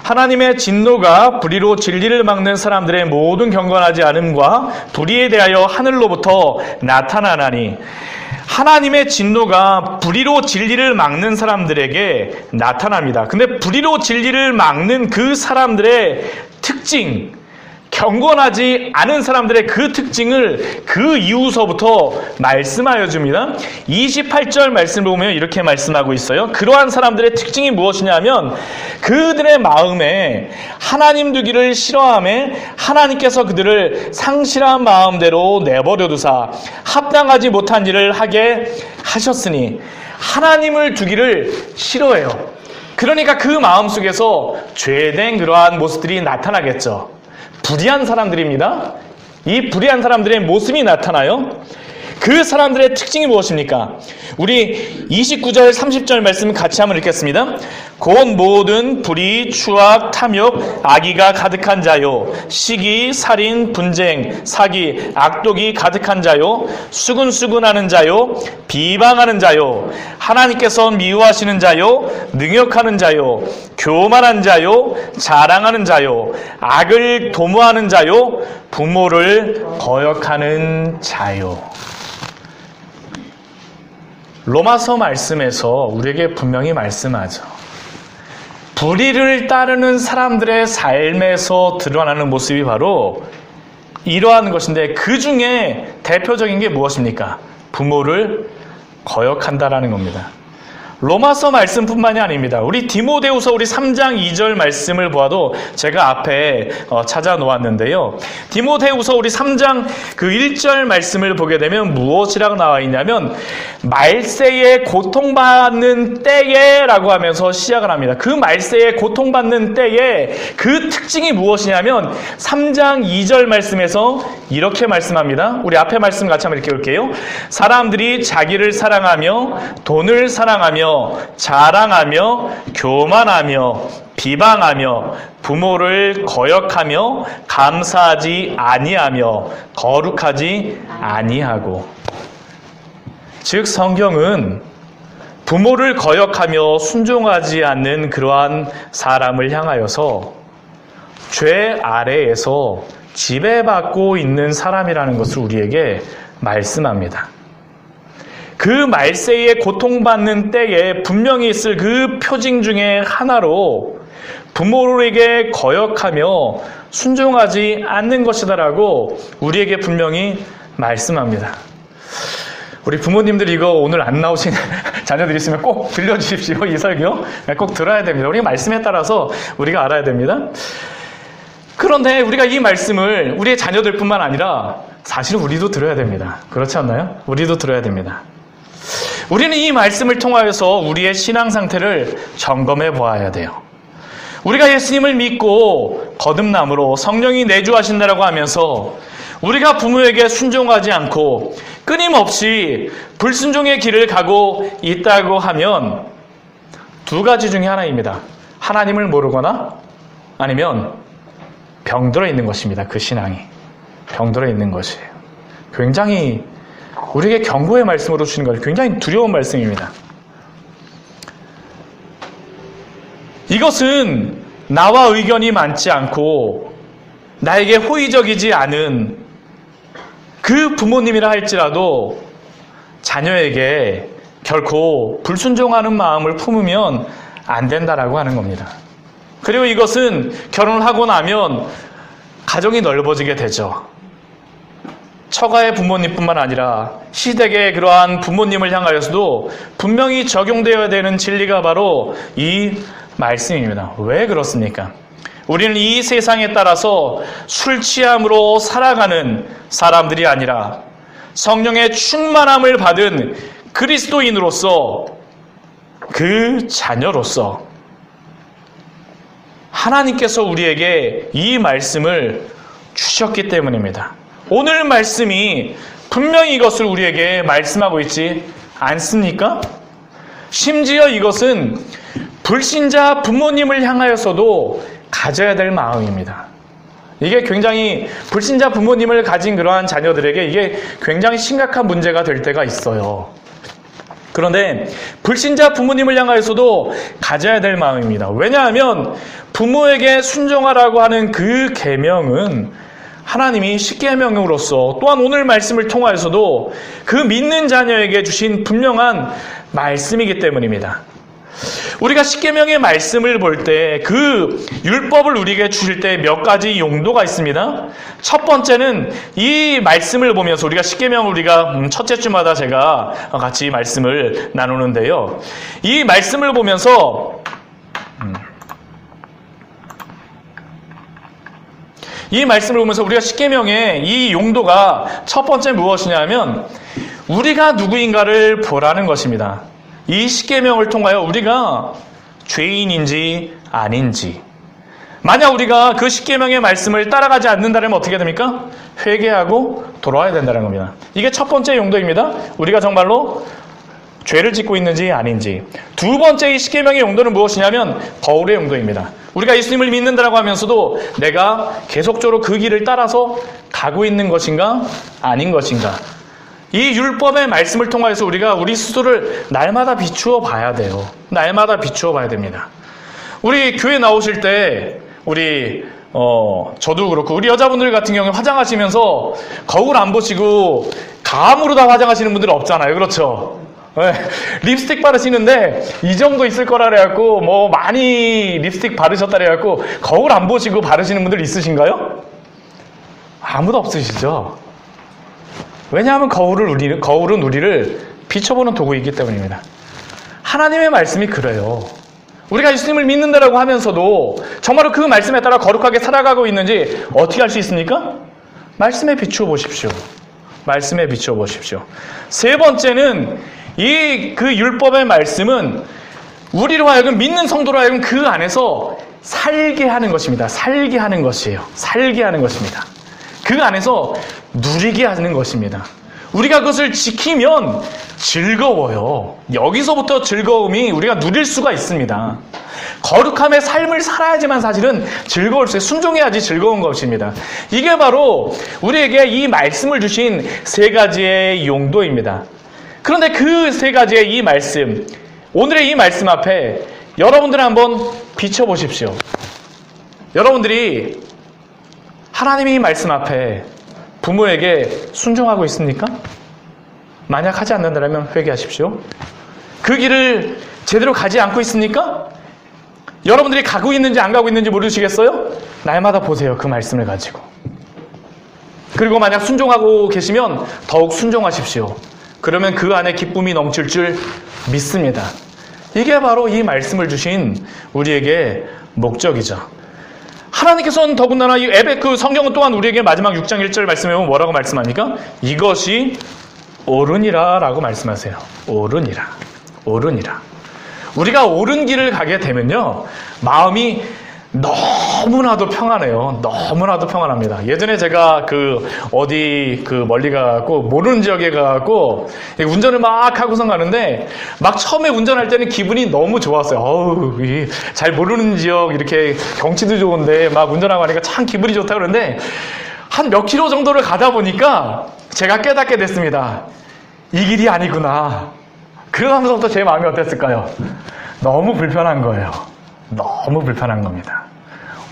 하나님의 진노가 불의로 진리를 막는 사람들의 모든 경건하지 않음과 불의에 대하여 하늘로부터 나타나나니 하나님의 진노가 불의로 진리를 막는 사람들에게 나타납니다. 근데 불의로 진리를 막는 그 사람들의 특징, 경건하지 않은 사람들의 그 특징을 그 이후서부터 말씀하여 줍니다. 28절 말씀을 보면 이렇게 말씀하고 있어요. 그러한 사람들의 특징이 무엇이냐면 그들의 마음에 하나님 두기를 싫어하며 하나님께서 그들을 상실한 마음대로 내버려 두사 합당하지 못한 일을 하게 하셨으니 하나님을 두기를 싫어해요. 그러니까 그 마음속에서 죄된 그러한 모습들이 나타나겠죠. 불의한 사람들입니다. 이 불의한 사람들의 모습이 나타나요. 그 사람들의 특징이 무엇입니까? 우리 29절 30절 말씀 같이 한번 읽겠습니다. 곧 모든 불의, 추악, 탐욕, 악의가 가득한 자요 시기, 살인, 분쟁, 사기, 악독이 가득한 자요 수근수근하는 자요 비방하는 자요 하나님께서 미워하시는 자요 능욕하는 자요 교만한 자요 자랑하는 자요 악을 도모하는 자요 부모를 거역하는 자요. 로마서 말씀에서 우리에게 분명히 말씀하죠. 불의를 따르는 사람들의 삶에서 드러나는 모습이 바로 이러한 것인데 그 중에 대표적인 게 무엇입니까? 부모를 거역한다라는 겁니다. 로마서 말씀뿐만이 아닙니다. 우리 디모데후서 우리 3장 2절 말씀을 보아도 제가 앞에 찾아 놓았는데요. 디모데후서 우리 3장 그 1절 말씀을 보게 되면 무엇이라고 나와 있냐면 말세에 고통받는 때에라고 하면서 시작을 합니다. 그 말세에 고통받는 때에 그 특징이 무엇이냐면 3장 2절 말씀에서 이렇게 말씀합니다. 우리 앞에 말씀 같이 한번 읽어볼게요. 사람들이 자기를 사랑하며 돈을 사랑하며 자랑하며 교만하며 비방하며 부모를 거역하며 감사하지 아니하며 거룩하지 아니하고. 즉 성경은 부모를 거역하며 순종하지 않는 그러한 사람을 향하여서 죄 아래에서 지배받고 있는 사람이라는 것을 우리에게 말씀합니다. 그 말세에 고통받는 때에 분명히 있을 그 표징 중에 하나로 부모에게 거역하며 순종하지 않는 것이다라고 우리에게 분명히 말씀합니다. 우리 부모님들 이거 오늘 안 나오신 자녀들 있으면 꼭 들려주십시오. 이 설교 꼭 들어야 됩니다. 우리가 말씀에 따라서 우리가 알아야 됩니다. 그런데 우리가 이 말씀을 우리의 자녀들뿐만 아니라 사실은 우리도 들어야 됩니다. 그렇지 않나요? 우리도 들어야 됩니다. 우리는 이 말씀을 통하여서 우리의 신앙 상태를 점검해 보아야 돼요. 우리가 예수님을 믿고 거듭남으로 성령이 내주하신다라고 하면서 우리가 부모에게 순종하지 않고 끊임없이 불순종의 길을 가고 있다고 하면 두 가지 중에 하나입니다. 하나님을 모르거나 아니면 병들어 있는 것입니다. 그 신앙이 병들어 있는 것이에요. 굉장히 우리에게 경고의 말씀으로 주시는 것이 굉장히 두려운 말씀입니다. 이것은 나와 의견이 맞지 않고 나에게 호의적이지 않은 그 부모님이라 할지라도 자녀에게 결코 불순종하는 마음을 품으면 안 된다라고 하는 겁니다. 그리고 이것은 결혼을 하고 나면 가정이 넓어지게 되죠. 처가의 부모님뿐만 아니라 시댁의 그러한 부모님을 향하여서도 분명히 적용되어야 되는 진리가 바로 이 말씀입니다. 왜 그렇습니까? 우리는 이 세상에 따라서 술 취함으로 살아가는 사람들이 아니라 성령의 충만함을 받은 그리스도인으로서 그 자녀로서 하나님께서 우리에게 이 말씀을 주셨기 때문입니다. 오늘 말씀이 분명히 이것을 우리에게 말씀하고 있지 않습니까? 심지어 이것은 불신자 부모님을 향하여서도 가져야 될 마음입니다. 이게 굉장히 불신자 부모님을 가진 그러한 자녀들에게 이게 굉장히 심각한 문제가 될 때가 있어요. 그런데 불신자 부모님을 향하여서도 가져야 될 마음입니다. 왜냐하면 부모에게 순종하라고 하는 그 계명은 하나님이 십계명으로서 또한 오늘 말씀을 통하여서도 그 믿는 자녀에게 주신 분명한 말씀이기 때문입니다. 우리가 십계명의 말씀을 볼 때 그 율법을 우리에게 주실 때 몇 가지 용도가 있습니다. 첫 번째는 이 말씀을 보면서 우리가 십계명을 우리가 첫째 주마다 제가 같이 말씀을 나누는데요. 이 말씀을 보면서 우리가 십계명의 이 용도가 첫 번째 무엇이냐면 우리가 누구인가를 보라는 것입니다. 이 십계명을 통하여 우리가 죄인인지 아닌지, 만약 우리가 그 십계명의 말씀을 따라가지 않는다면 어떻게 됩니까? 회개하고 돌아와야 된다는 겁니다. 이게 첫 번째 용도입니다. 우리가 정말로 죄를 짓고 있는지 아닌지. 두 번째 이 십계명의 용도는 무엇이냐면 거울의 용도입니다. 우리가 예수님을 믿는다고 하면서도 내가 계속적으로 그 길을 따라서 가고 있는 것인가 아닌 것인가. 이 율법의 말씀을 통해서 우리가 우리 스스로를 날마다 비추어 봐야 돼요. 날마다 비추어 봐야 됩니다. 우리 교회 나오실 때 저도 그렇고 우리 여자분들 같은 경우에 화장하시면서 거울 안 보시고 감으로 다 화장하시는 분들은 없잖아요. 그렇죠? 네. 립스틱 바르시는데 이 정도 있을 거라 그래갖고 뭐 많이 립스틱 바르셨다 그래갖고 거울 안 보시고 바르시는 분들 있으신가요? 아무도 없으시죠? 왜냐하면 거울은 우리를 비춰보는 도구이기 때문입니다. 하나님의 말씀이 그래요. 우리가 예수님을 믿는다라고 하면서도 정말로 그 말씀에 따라 거룩하게 살아가고 있는지 어떻게 할 수 있습니까? 말씀에 비추어 보십시오. 말씀에 비추어 보십시오. 세 번째는 그 율법의 말씀은 우리로 하여금 믿는 성도로 하여금 그 안에서 살게 하는 것입니다. 살게 하는 것이에요. 살게 하는 것입니다. 그 안에서 누리게 하는 것입니다. 우리가 그것을 지키면 즐거워요. 여기서부터 즐거움이 우리가 누릴 수가 있습니다. 거룩함의 삶을 살아야지만 사실은 즐거울 수 있어요. 순종해야지 즐거운 것입니다. 이게 바로 우리에게 이 말씀을 주신 세 가지의 용도입니다. 그런데 그 세 가지의 이 말씀, 오늘의 이 말씀 앞에 여러분들 한번 비춰보십시오. 여러분들이 하나님의 이 말씀 앞에 부모에게 순종하고 있습니까? 만약 하지 않는다면 회개하십시오. 그 길을 제대로 가지 않고 있습니까? 여러분들이 가고 있는지 안 가고 있는지 모르시겠어요? 날마다 보세요. 그 말씀을 가지고. 그리고 만약 순종하고 계시면 더욱 순종하십시오. 그러면 그 안에 기쁨이 넘칠 줄 믿습니다. 이게 바로 이 말씀을 주신 우리에게 목적이죠. 하나님께서는 더군다나 이 성경은 또한 우리에게 마지막 6장 1절 말씀에 보면 뭐라고 말씀합니까? 이것이 오르니라 라고 말씀하세요. 오르니라. 오르니라. 우리가 옳은 길을 가게 되면요, 마음이 너무나도 평안해요. 너무나도 평안합니다. 예전에 제가 어디 멀리 가갖고 모르는 지역에 가갖고 운전을 막 하고선 가는데 막 처음에 운전할 때는 기분이 너무 좋았어요. 어우, 잘 모르는 지역 이렇게 경치도 좋은데 막 운전하고 하니까 참 기분이 좋다 그러는데 한 몇 킬로 정도를 가다 보니까 제가 깨닫게 됐습니다. 이 길이 아니구나. 그러면서부터 제 마음이 어땠을까요? 너무 불편한 거예요. 너무 불편한 겁니다.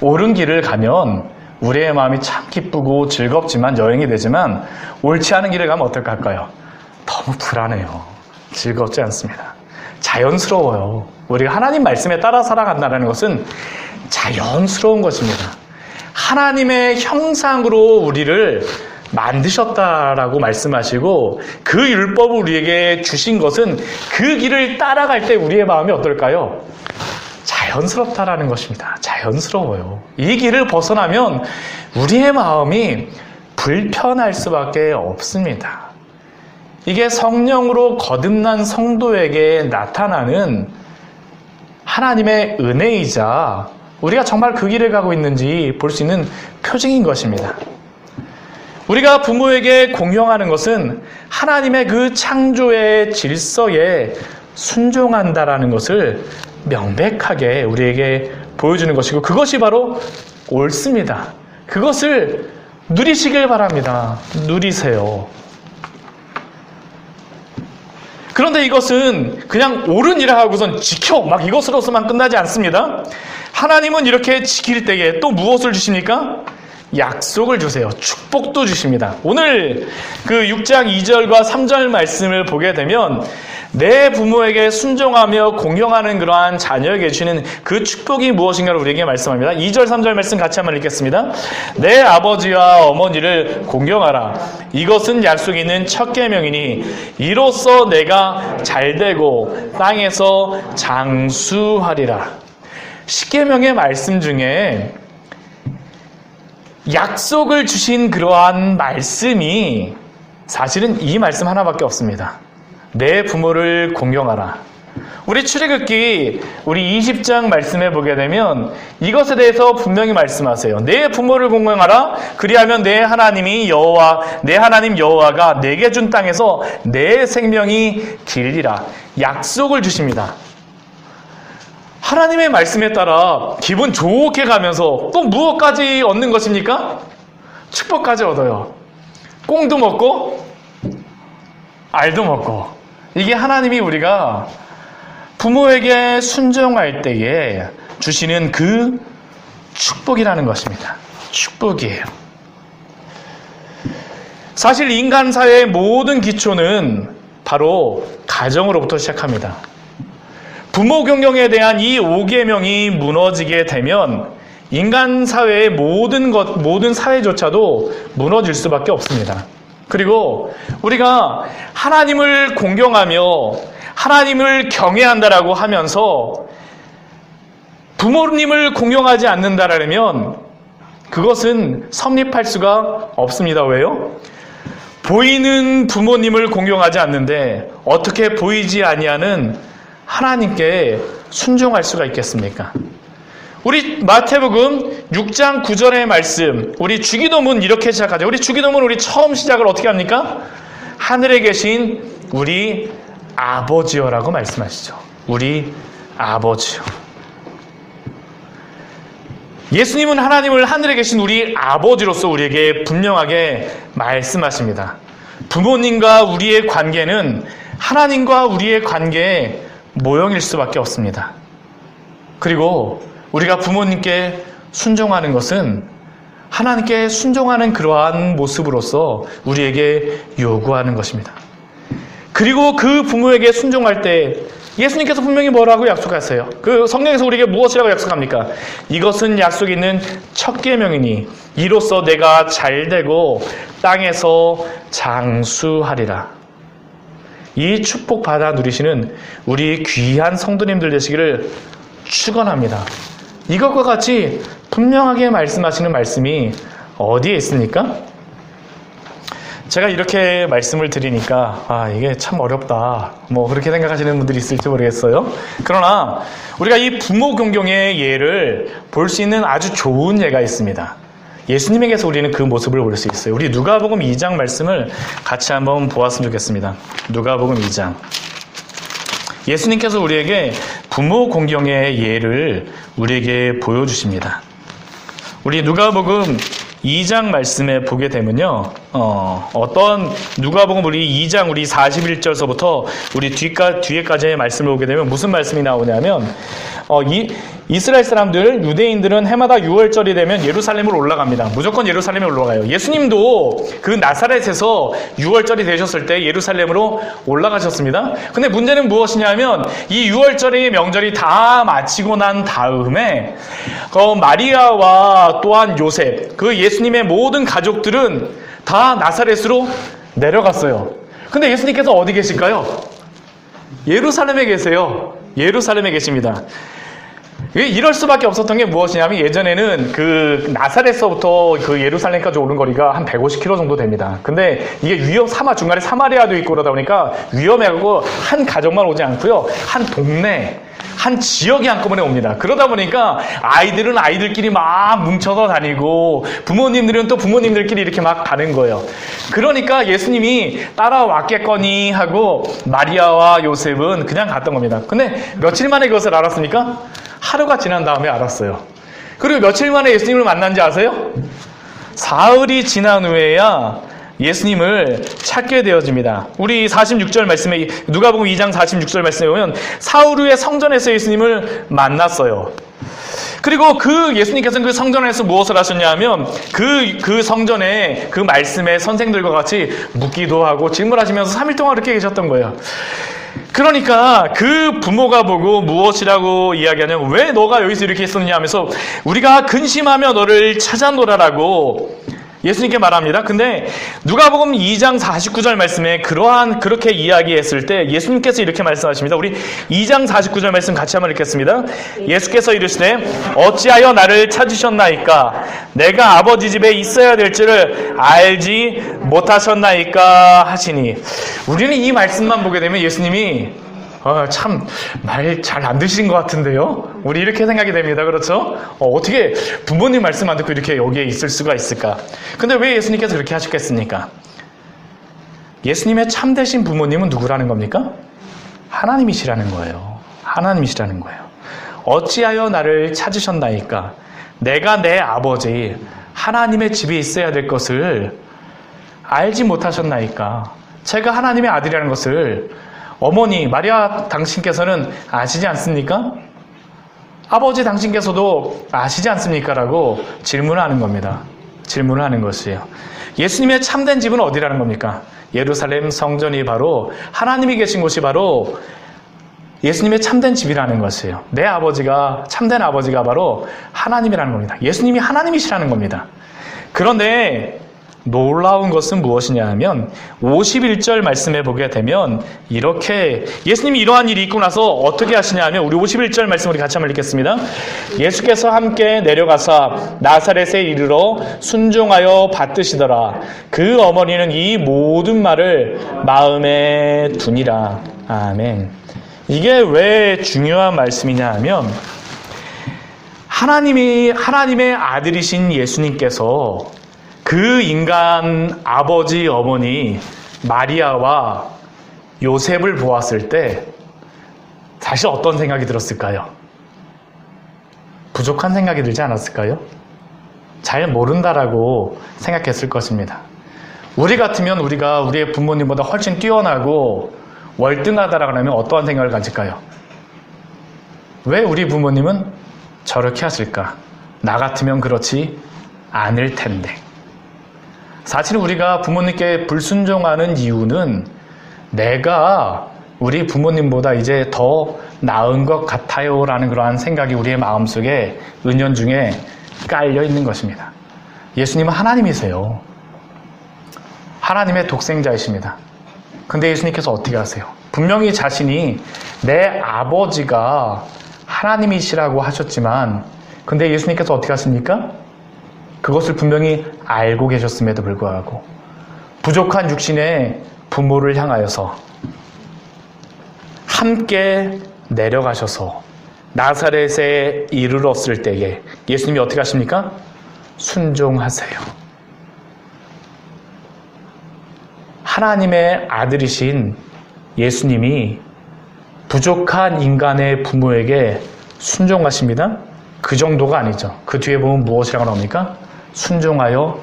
옳은 길을 가면 우리의 마음이 참 기쁘고 즐겁지만 여행이 되지만 옳지 않은 길을 가면 어떨까 할까요? 너무 불안해요. 즐겁지 않습니다. 자연스러워요. 우리가 하나님 말씀에 따라 살아간다는 것은 자연스러운 것입니다. 하나님의 형상으로 우리를 만드셨다라고 말씀하시고 그 율법을 우리에게 주신 것은 그 길을 따라갈 때 우리의 마음이 어떨까요? 자연스럽다라는 것입니다. 자연스러워요. 이 길을 벗어나면 우리의 마음이 불편할 수밖에 없습니다. 이게 성령으로 거듭난 성도에게 나타나는 하나님의 은혜이자 우리가 정말 그 길을 가고 있는지 볼 수 있는 표징인 것입니다. 우리가 부모에게 공경하는 것은 하나님의 그 창조의 질서에 순종한다라는 것을 명백하게 우리에게 보여주는 것이고 그것이 바로 옳습니다. 그것을 누리시길 바랍니다. 누리세요. 그런데 이것은 그냥 옳으니라 하고선 지켜 막 이것으로서만 끝나지 않습니다. 하나님은 이렇게 지킬 때에 또 무엇을 주십니까? 약속을 주세요. 축복도 주십니다. 오늘 그 6장 2절과 3절 말씀을 보게 되면 내 부모에게 순종하며 공경하는 그러한 자녀에게 주시는 그 축복이 무엇인가를 우리에게 말씀합니다. 2절 3절 말씀 같이 한번 읽겠습니다. 내 아버지와 어머니를 공경하라. 이것은 약속이 있는 첫 계명이니 이로써 내가 잘되고 땅에서 장수하리라. 십계명의 말씀 중에 약속을 주신 그러한 말씀이 사실은 이 말씀 하나밖에 없습니다. 내 부모를 공경하라. 우리 출애굽기 우리 20장 말씀해 보게 되면 이것에 대해서 분명히 말씀하세요. 내 부모를 공경하라. 그리하면 내 하나님 여호와가 내게 준 땅에서 내 생명이 길리라. 약속을 주십니다. 하나님의 말씀에 따라 기분 좋게 가면서 또 무엇까지 얻는 것입니까? 축복까지 얻어요. 꽁도 먹고 알도 먹고. 이게 하나님이 우리가 부모에게 순종할 때에 주시는 그 축복이라는 것입니다. 축복이에요. 사실 인간 사회의 모든 기초는 바로 가정으로부터 시작합니다. 부모 공경에 대한 이 5계명이 무너지게 되면 인간 사회의 모든 사회조차도 무너질 수밖에 없습니다. 그리고 우리가 하나님을 공경하며 하나님을 경외한다라고 하면서 부모님을 공경하지 않는다라면 그것은 성립할 수가 없습니다. 왜요? 보이는 부모님을 공경하지 않는데 어떻게 보이지 아니하는 하나님께 순종할 수가 있겠습니까? 우리 마태복음 6장 9절의 말씀, 우리 주기도문 이렇게 시작하죠. 우리 주기도문 우리 처음 시작을 어떻게 합니까? 하늘에 계신 우리 아버지여라고 말씀하시죠. 우리 아버지요. 예수님은 하나님을 하늘에 계신 우리 아버지로서 우리에게 분명하게 말씀하십니다. 부모님과 우리의 관계는 하나님과 우리의 관계의 모형일 수밖에 없습니다. 그리고 우리가 부모님께 순종하는 것은 하나님께 순종하는 그러한 모습으로서 우리에게 요구하는 것입니다. 그리고 그 부모에게 순종할 때 예수님께서 분명히 뭐라고 약속하세요? 그 성경에서 우리에게 무엇이라고 약속합니까? 이것은 약속이 있는 첫 계명이니 이로써 내가 잘되고 땅에서 장수하리라. 이 축복 받아 누리시는 우리 귀한 성도님들 되시기를 축원합니다. 이것과 같이 분명하게 말씀하시는 말씀이 어디에 있습니까? 제가 이렇게 말씀을 드리니까 이게 참 어렵다 뭐 그렇게 생각하시는 분들이 있을지 모르겠어요. 그러나 우리가 이 부모 공경의 예를 볼 수 있는 아주 좋은 예가 있습니다. 예수님에게서 우리는 그 모습을 볼 수 있어요. 우리 누가복음 2장 말씀을 같이 한번 보았으면 좋겠습니다. 누가복음 2장. 예수님께서 우리에게 부모 공경의 예를 우리에게 보여주십니다. 우리 누가복음 2장 말씀에 보게 되면요, 어떤 누가복음 우리 2장 우리 41절서부터 우리 뒤에까지의 말씀을 보게 되면 무슨 말씀이 나오냐면, 이스라엘 사람들, 유대인들은 해마다 6월절이 되면 예루살렘으로 올라갑니다. 무조건 예루살렘에 올라가요. 예수님도 그 나사렛에서 6월절이 되셨을 때 예루살렘으로 올라가셨습니다. 근데 문제는 무엇이냐면 이 6월절의 명절이 다 마치고 난 다음에 마리아와 또한 요셉, 그 예수님의 모든 가족들은 다 나사렛으로 내려갔어요. 근데 예수님께서 어디 계실까요? 예루살렘에 계세요. 예루살렘에 계십니다. 이럴 수밖에 없었던 게 무엇이냐면 예전에는 그 나사렛서부터 그 예루살렘까지 오는 거리가 한 150km 정도 됩니다. 근데 이게 중간에 사마리아도 있고 그러다 보니까 위험해가지고 한 가정만 오지 않고요. 한 동네, 한 지역이 한꺼번에 옵니다. 그러다 보니까 아이들은 아이들끼리 막 뭉쳐서 다니고 부모님들은 또 부모님들끼리 이렇게 막 가는 거예요. 그러니까 예수님이 따라왔겠거니 하고 마리아와 요셉은 그냥 갔던 겁니다. 근데 며칠 만에 그것을 알았습니까? 하루가 지난 다음에 알았어요. 그리고 며칠 만에 예수님을 만난지 아세요? 사흘이 지난 후에야 예수님을 찾게 되어집니다. 우리 46절 말씀에, 누가복음 2장 46절 말씀에 보면 사흘 후에 성전에서 예수님을 만났어요. 그리고 그 예수님께서는 그 성전에서 무엇을 하셨냐면 그 성전에 그 말씀에 선생들과 같이 묻기도 하고 질문하시면서 3일 동안 그렇게 계셨던 거예요. 그러니까 그 부모가 보고 무엇이라고 이야기하냐면 왜 너가 여기서 이렇게 있었느냐 하면서 우리가 근심하며 너를 찾아노라라고 예수님께 말합니다. 근데 누가복음 2장 49절 말씀에 그렇게 이야기했을 때 예수님께서 이렇게 말씀하십니다. 우리 2장 49절 말씀 같이 한번 읽겠습니다. 예수께서 이르시되 어찌하여 나를 찾으셨나이까? 내가 아버지 집에 있어야 될 줄을 알지 못하셨나이까 하시니. 우리는 이 말씀만 보게 되면 예수님이 참 말 잘 안 드시는 것 같은데요? 우리 이렇게 생각이 됩니다. 그렇죠? 어떻게 부모님 말씀 안 듣고 이렇게 여기에 있을 수가 있을까? 근데 왜 예수님께서 그렇게 하셨겠습니까? 예수님의 참되신 부모님은 누구라는 겁니까? 하나님이시라는 거예요. 하나님이시라는 거예요. 어찌하여 나를 찾으셨나이까? 내가 내 아버지 하나님의 집에 있어야 될 것을 알지 못하셨나이까? 제가 하나님의 아들이라는 것을 어머니 마리아 당신께서는 아시지 않습니까? 아버지 당신께서도 아시지 않습니까? 라고 질문을 하는 겁니다. 질문을 하는 것이에요. 예수님의 참된 집은 어디라는 겁니까? 예루살렘 성전이 바로 하나님이 계신 곳이 바로 예수님의 참된 집이라는 것이에요. 내 아버지가, 참된 아버지가 바로 하나님이라는 겁니다. 예수님이 하나님이시라는 겁니다. 그런데 놀라운 것은 무엇이냐 하면 51절 말씀에 보게 되면 이렇게 예수님이 이러한 일이 있고 나서 어떻게 하시냐 하면 우리 51절 말씀 우리 같이 한번 읽겠습니다. 예수께서 함께 내려가사 나사렛에 이르러 순종하여 받드시더라. 그 어머니는 이 모든 말을 마음에 두니라. 아멘. 이게 왜 중요한 말씀이냐 하면 하나님의 아들이신 예수님께서 그 인간 아버지 어머니 마리아와 요셉을 보았을 때 사실 어떤 생각이 들었을까요? 부족한 생각이 들지 않았을까요? 잘 모른다라고 생각했을 것입니다. 우리 같으면 우리가 우리의 부모님보다 훨씬 뛰어나고 월등하다라고 하면 어떠한 생각을 가질까요? 왜 우리 부모님은 저렇게 하실까? 나 같으면 그렇지 않을 텐데. 사실 우리가 부모님께 불순종하는 이유는 내가 우리 부모님보다 이제 더 나은 것 같아요 라는 그러한 생각이 우리의 마음속에 은연중에 깔려 있는 것입니다. 예수님은 하나님이세요. 하나님의 독생자이십니다. 근데 예수님께서 어떻게 하세요? 분명히 자신이 내 아버지가 하나님이시라고 하셨지만 근데 예수님께서 어떻게 하십니까? 그것을 분명히 알고 계셨음에도 불구하고 부족한 육신의 부모를 향하여서 함께 내려가셔서 나사렛에 이르렀을 때에 예수님이 어떻게 하십니까? 순종하세요. 하나님의 아들이신 예수님이 부족한 인간의 부모에게 순종하십니다. 그 정도가 아니죠. 그 뒤에 보면 무엇이라고 나옵니까? 순종하여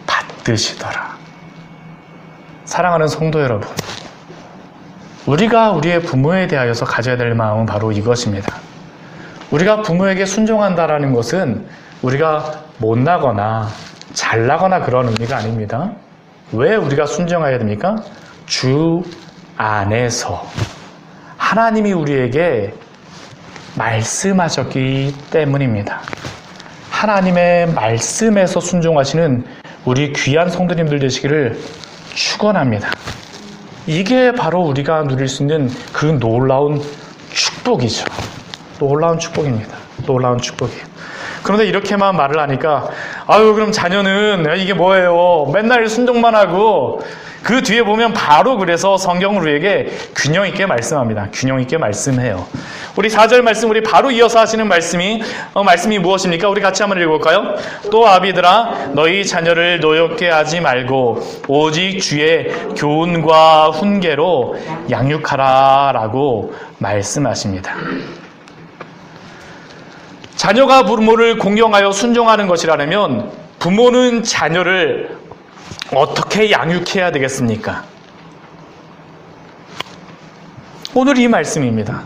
받드시더라. 사랑하는 성도 여러분, 우리가 우리의 부모에 대하여서 가져야 될 마음은 바로 이것입니다. 우리가 부모에게 순종한다라는 것은 우리가 못나거나 잘나거나 그런 의미가 아닙니다. 왜 우리가 순종해야 됩니까? 주 안에서 하나님이 우리에게 말씀하셨기 때문입니다. 하나님의 말씀에서 순종하시는 우리 귀한 성도님들 되시기를 축원합니다. 이게 바로 우리가 누릴 수 있는 그 놀라운 축복이죠. 놀라운 축복입니다. 놀라운 축복이에요. 그런데 이렇게만 말을 하니까 아유 그럼 자녀는 이게 뭐예요? 맨날 순종만 하고 그 뒤에 보면 바로 그래서 성경은 우리에게 균형 있게 말씀합니다. 균형 있게 말씀해요. 우리 4절 말씀 우리 바로 이어서 하시는 말씀이 무엇입니까? 우리 같이 한번 읽어볼까요? 또 아비들아 너희 자녀를 노엽게 하지 말고 오직 주의 교훈과 훈계로 양육하라 라고 말씀하십니다. 자녀가 부모를 공경하여 순종하는 것이라면 부모는 자녀를 어떻게 양육해야 되겠습니까? 오늘 이 말씀입니다.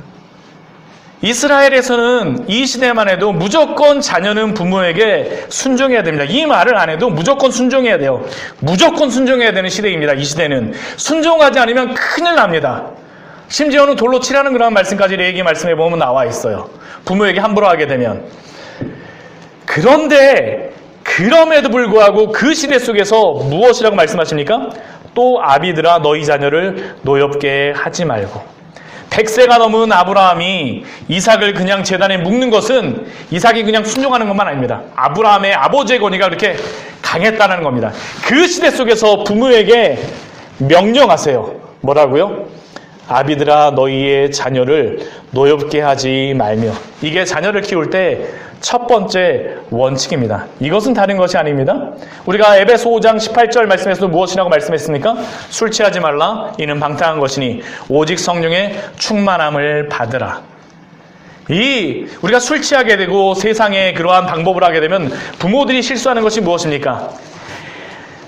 이스라엘에서는 이 시대만 해도 무조건 자녀는 부모에게 순종해야 됩니다. 이 말을 안 해도 무조건 순종해야 돼요. 무조건 순종해야 되는 시대입니다. 이 시대는. 순종하지 않으면 큰일 납니다. 심지어는 돌로 치라는 그런 말씀까지 레위기 말씀에 보면 나와 있어요. 부모에게 함부로 하게 되면. 그런데 그럼에도 불구하고 그 시대 속에서 무엇이라고 말씀하십니까? 또 아비들아 너희 자녀를 노엽게 하지 말고. 100세가 넘은 아브라함이 이삭을 그냥 제단에 묶는 것은 이삭이 그냥 순종하는 것만 아닙니다. 아브라함의 아버지의 권위가 그렇게 강했다는 겁니다. 그 시대 속에서 부모에게 명령하세요. 뭐라고요? 아비들아 너희의 자녀를 노엽게 하지 말며. 이게 자녀를 키울 때 첫 번째 원칙입니다. 이것은 다른 것이 아닙니다. 우리가 에베소 5장 18절 말씀에서도 무엇이라고 말씀했습니까? 술 취하지 말라 이는 방탕한 것이니 오직 성령의 충만함을 받으라. 우리가 술 취하게 되고 세상에 그러한 방법을 하게 되면 부모들이 실수하는 것이 무엇입니까?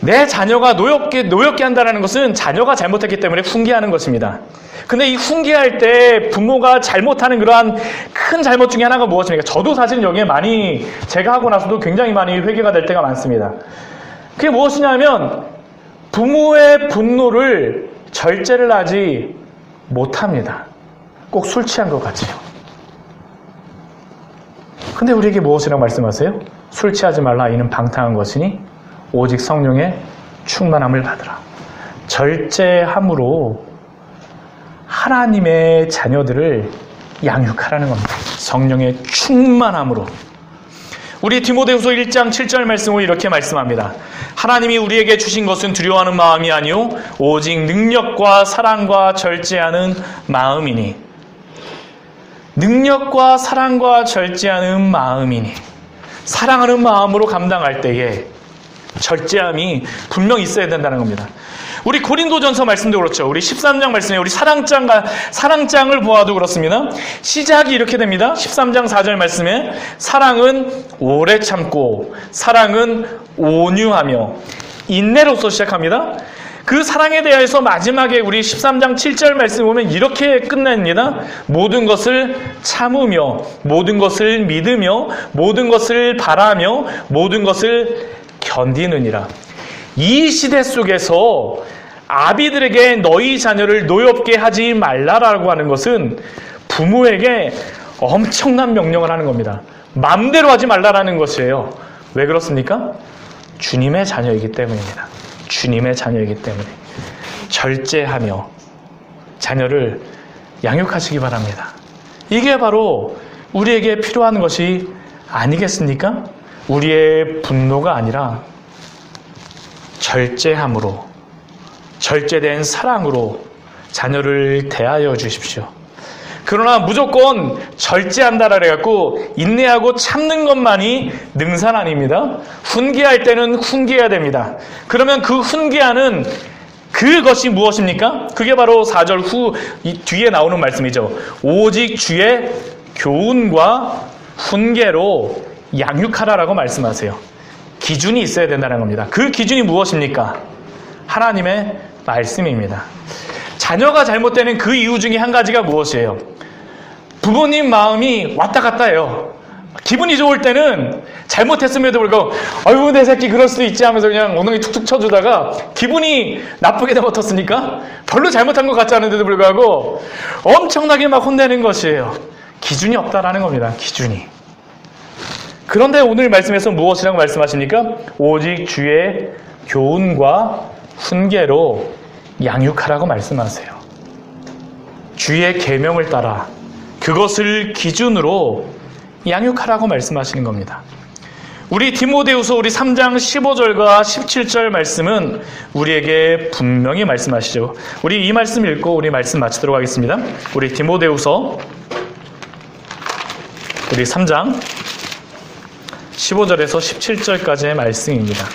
내 자녀가 노엽게 한다는 것은 자녀가 잘못했기 때문에 훈계하는 것입니다. 근데 이 훈계할 때 부모가 잘못하는 그러한 큰 잘못 중에 하나가 무엇입니까? 저도 사실은 여기에 많이 제가 하고 나서도 굉장히 많이 회개가 될 때가 많습니다. 그게 무엇이냐면 부모의 분노를 절제를 하지 못합니다. 꼭 술 취한 것 같아요. 근데 우리에게 무엇이라고 말씀하세요? 술 취하지 말라 이는 방탕한 것이니 오직 성령의 충만함을 받으라. 절제함으로 하나님의 자녀들을 양육하라는 겁니다. 성령의 충만함으로. 우리 디모데후서 1장 7절 말씀으로 이렇게 말씀합니다. 하나님이 우리에게 주신 것은 두려워하는 마음이 아니요 오직 능력과 사랑과 절제하는 마음이니. 능력과 사랑과 절제하는 마음이니. 사랑하는 마음으로 감당할 때에 절제함이 분명 있어야 된다는 겁니다. 우리 고린도전서 말씀도 그렇죠. 우리 13장 말씀에 우리 사랑장을 보아도 그렇습니다. 시작이 이렇게 됩니다. 13장 4절 말씀에 사랑은 오래 참고 사랑은 온유하며 인내로서 시작합니다. 그 사랑에 대해서 마지막에 우리 13장 7절 말씀 보면 이렇게 끝냅니다. 모든 것을 참으며 모든 것을 믿으며 모든 것을 바라며 모든 것을 견디느니라. 이 시대 속에서 아비들에게 너희 자녀를 노엽게 하지 말라라고 하는 것은 부모에게 엄청난 명령을 하는 겁니다. 마음대로 하지 말라라는 것이에요. 왜 그렇습니까? 주님의 자녀이기 때문입니다. 주님의 자녀이기 때문에 절제하며 자녀를 양육하시기 바랍니다. 이게 바로 우리에게 필요한 것이 아니겠습니까? 우리의 분노가 아니라 절제함으로 절제된 사랑으로 자녀를 대하여 주십시오. 그러나 무조건 절제한다라 해갖고 인내하고 참는 것만이 능사는 아닙니다. 훈계할 때는 훈계해야 됩니다. 그러면 그 훈계하는 그것이 무엇입니까? 그게 바로 4절 후 뒤에 나오는 말씀이죠. 오직 주의 교훈과 훈계로 양육하라라고 말씀하세요. 기준이 있어야 된다는 겁니다. 그 기준이 무엇입니까? 하나님의 말씀입니다. 자녀가 잘못되는 그 이유 중에 한 가지가 무엇이에요? 부모님 마음이 왔다 갔다 해요. 기분이 좋을 때는 잘못했음에도 불구하고 아이고 내 새끼 그럴 수도 있지 하면서 그냥 엉덩이 툭툭 쳐주다가 기분이 나쁘게 되면 어떻습니까? 별로 잘못한 것 같지 않은데도 불구하고 엄청나게 막 혼내는 것이에요. 기준이 없다라는 겁니다. 기준이. 그런데 오늘 말씀에서 무엇이라고 말씀하십니까? 오직 주의 교훈과 훈계로 양육하라고 말씀하세요. 주의 계명을 따라 그것을 기준으로 양육하라고 말씀하시는 겁니다. 우리 디모데후서 우리 3장 15절과 17절 말씀은 우리에게 분명히 말씀하시죠. 우리 이 말씀 읽고 우리 말씀 마치도록 하겠습니다. 우리 디모데후서 우리 3장 15절에서 17절까지의 말씀입니다.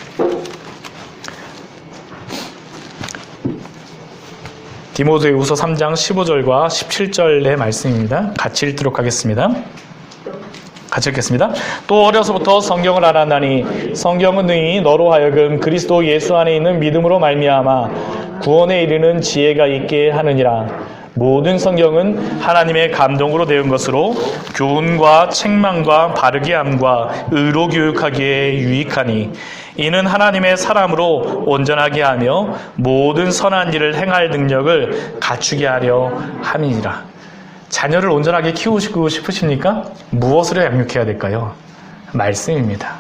디모데후서 3장 15절과 17절의 말씀입니다. 같이 읽도록 하겠습니다. 같이 읽겠습니다. 또 어려서부터 성경을 알았나니 성경은 능히 너로 하여금 그리스도 예수 안에 있는 믿음으로 말미암아 구원에 이르는 지혜가 있게 하느니라. 모든 성경은 하나님의 감동으로 내은 것으로 교훈과 책망과 바르게 함과 의로 교육하기에 유익하니 이는 하나님의 사람으로 온전하게 하며 모든 선한 일을 행할 능력을 갖추게 하려 함이니라. 자녀를 온전하게 키우시고 싶으십니까? 무엇으로 양육해야 될까요? 말씀입니다.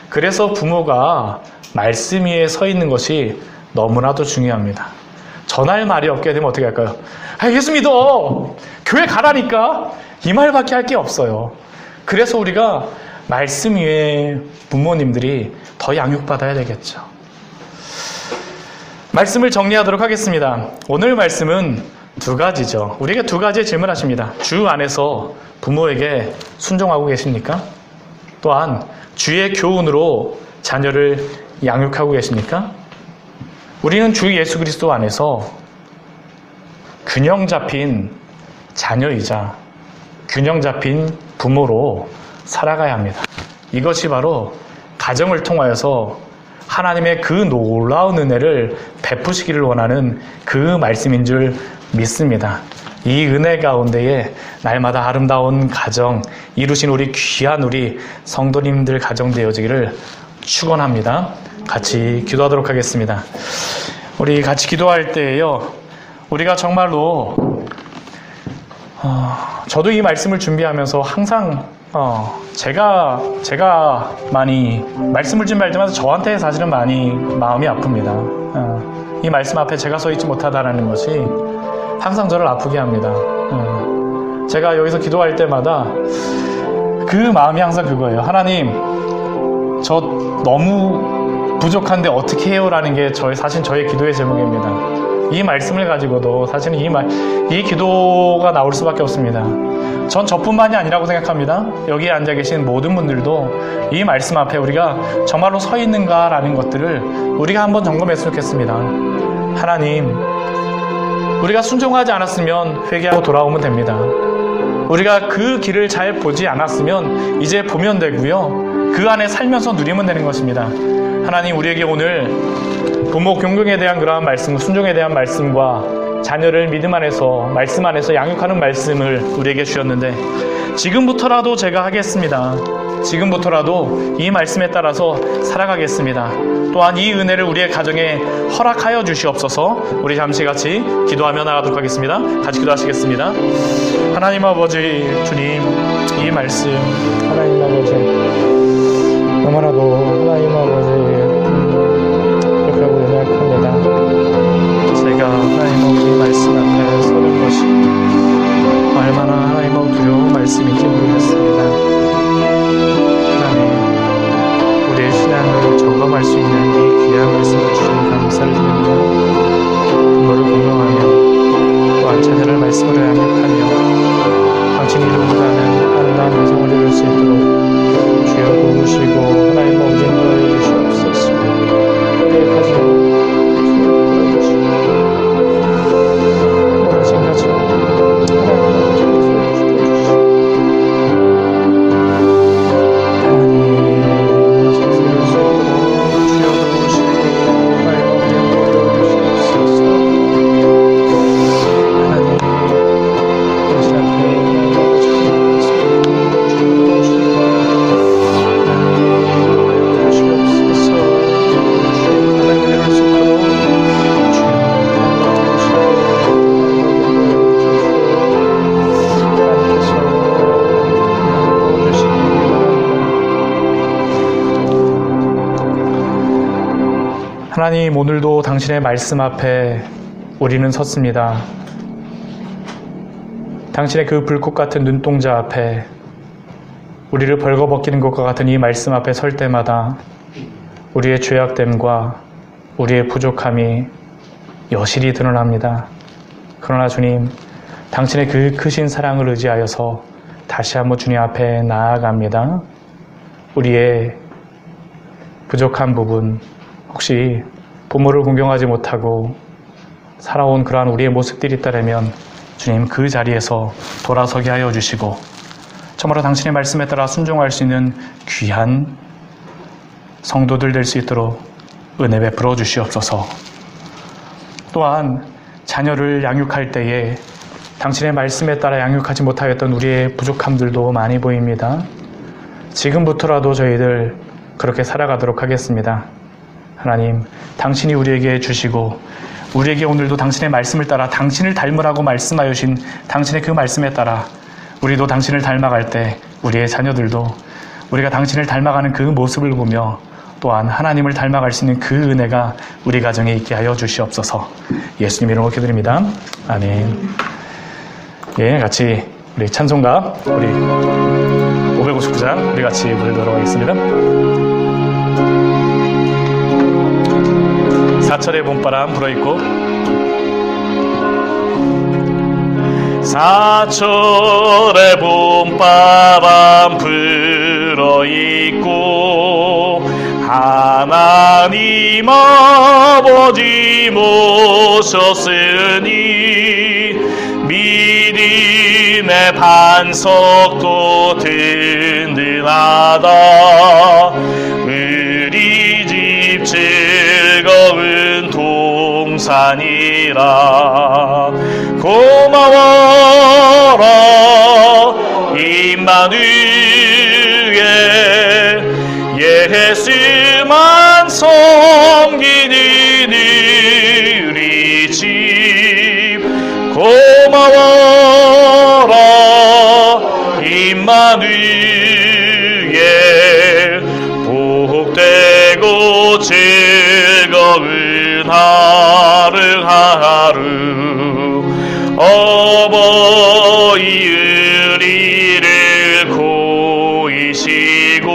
그래서 부모가 말씀 위에 서 있는 것이 너무나도 중요합니다. 전할 말이 없게 되면 어떻게 할까요? 예수 믿어! 교회 가라니까! 이 말밖에 할 게 없어요. 그래서 우리가 말씀 위에 부모님들이 더 양육받아야 되겠죠. 말씀을 정리하도록 하겠습니다. 오늘 말씀은 두 가지죠. 우리에게 두 가지의 질문을 하십니다. 주 안에서 부모에게 순종하고 계십니까? 또한 주의 교훈으로 자녀를 양육하고 계십니까? 우리는 주 예수 그리스도 안에서 균형 잡힌 자녀이자 균형 잡힌 부모로 살아가야 합니다. 이것이 바로 가정을 통하여서 하나님의 그 놀라운 은혜를 베푸시기를 원하는 그 말씀인 줄 믿습니다. 이 은혜 가운데에 날마다 아름다운 가정 이루신 우리 귀한 우리 성도님들 가정 되어지기를 축원합니다. 같이 기도하도록 하겠습니다. 우리 같이 기도할 때에요. 우리가 정말로 저도 이 말씀을 준비하면서 항상 제가 많이 말씀을 준비할 때마다 저한테 사실은 많이 마음이 아픕니다. 이 말씀 앞에 제가 서 있지 못하다라는 것이 항상 저를 아프게 합니다. 제가 여기서 기도할 때마다 그 마음이 항상 그거예요. 하나님, 저 너무 부족한데 어떻게 해요? 라는 게 사실 저의 기도의 제목입니다. 이 말씀을 가지고도 사실은 이 기도가 나올 수밖에 없습니다. 전 저뿐만이 아니라고 생각합니다. 여기에 앉아 계신 모든 분들도 이 말씀 앞에 우리가 정말로 서 있는가라는 것들을 우리가 한번 점검했으면 좋겠습니다. 하나님, 우리가 순종하지 않았으면 회개하고 돌아오면 됩니다. 우리가 그 길을 잘 보지 않았으면 이제 보면 되고요. 그 안에 살면서 누리면 되는 것입니다. 하나님, 우리에게 오늘 부모 경경에 대한 그러한 말씀, 순종에 대한 말씀과 자녀를 믿음 안에서, 말씀 안에서 양육하는 말씀을 우리에게 주셨는데 지금부터라도 제가 하겠습니다. 지금부터라도 이 말씀에 따라서 살아가겠습니다. 또한 이 은혜를 우리의 가정에 허락하여 주시옵소서. 우리 잠시 같이 기도하며 나가도록 하겠습니다. 같이 기도하시겠습니다. 하나님 아버지, 주님, 이 말씀 하나님 아버지 너무나도 하나님 아버지 그렇고 연약합니다. 제가 하나님 아버지 말씀 앞에 서는 것이 얼마나 하나님 아버지 두려운 말씀인지 모르겠습니다. 하나님, 우리의 신앙을 점검할 수 있는 이 귀한 말씀을 주시니 감사를 드립니다. 말씀으로 양육하며 당신 이름으로 가는 아름다운 인생을 이룰 수 있도록 주여 도우시고 하나님 아버지 인도하여 주시옵소서. 우리의 가정 주여 도와주시고 원하신 가정 하나님 아버지 지켜주시고 하나님 세상을 수 있도록 주여 도우시고 하나님 아버지 인도하여 주시옵소서. 하나님 당신 앞에 하나님, 오늘도 당신의 말씀 앞에 우리는 섰습니다. 당신의 그 불꽃 같은 눈동자 앞에 우리를 벌거벗기는 것과 같은 이 말씀 앞에 설 때마다 우리의 죄악됨과 우리의 부족함이 여실히 드러납니다. 그러나 주님, 당신의 그 크신 사랑을 의지하여서 다시 한번 주님 앞에 나아갑니다. 우리의 부족한 부분, 혹시 부모를 공경하지 못하고 살아온 그러한 우리의 모습들이 있다면 주님 그 자리에서 돌아서게 하여 주시고 참으로 당신의 말씀에 따라 순종할 수 있는 귀한 성도들 될 수 있도록 은혜 베풀어 주시옵소서. 또한 자녀를 양육할 때에 당신의 말씀에 따라 양육하지 못하였던 우리의 부족함들도 많이 보입니다. 지금부터라도 저희들 그렇게 살아가도록 하겠습니다. 하나님, 당신이 우리에게 주시고 우리에게 오늘도 당신의 말씀을 따라 당신을 닮으라고 말씀하여 주신 당신의 그 말씀에 따라 우리도 당신을 닮아갈 때 우리의 자녀들도 우리가 당신을 닮아가는 그 모습을 보며 또한 하나님을 닮아갈 수 있는 그 은혜가 우리 가정에 있게 하여 주시옵소서. 예수님 이름으로 기도드립니다. 아멘. 예, 같이 우리 찬송가 우리 559장 우리 같이 부르도록 하겠습니다. 사철의 봄바람 불어있고 사철의 봄바람 불어있고 하나님 아버지 모셨으니 믿음의 반석도 든든하다. 우리 집 즐거운 동산이라. 고마워라 임마누엘 예수만 섬기는 우리 집. 고마워라 임마누엘 복되고 즐거운 하루하루. 어버이 우리를 고이시고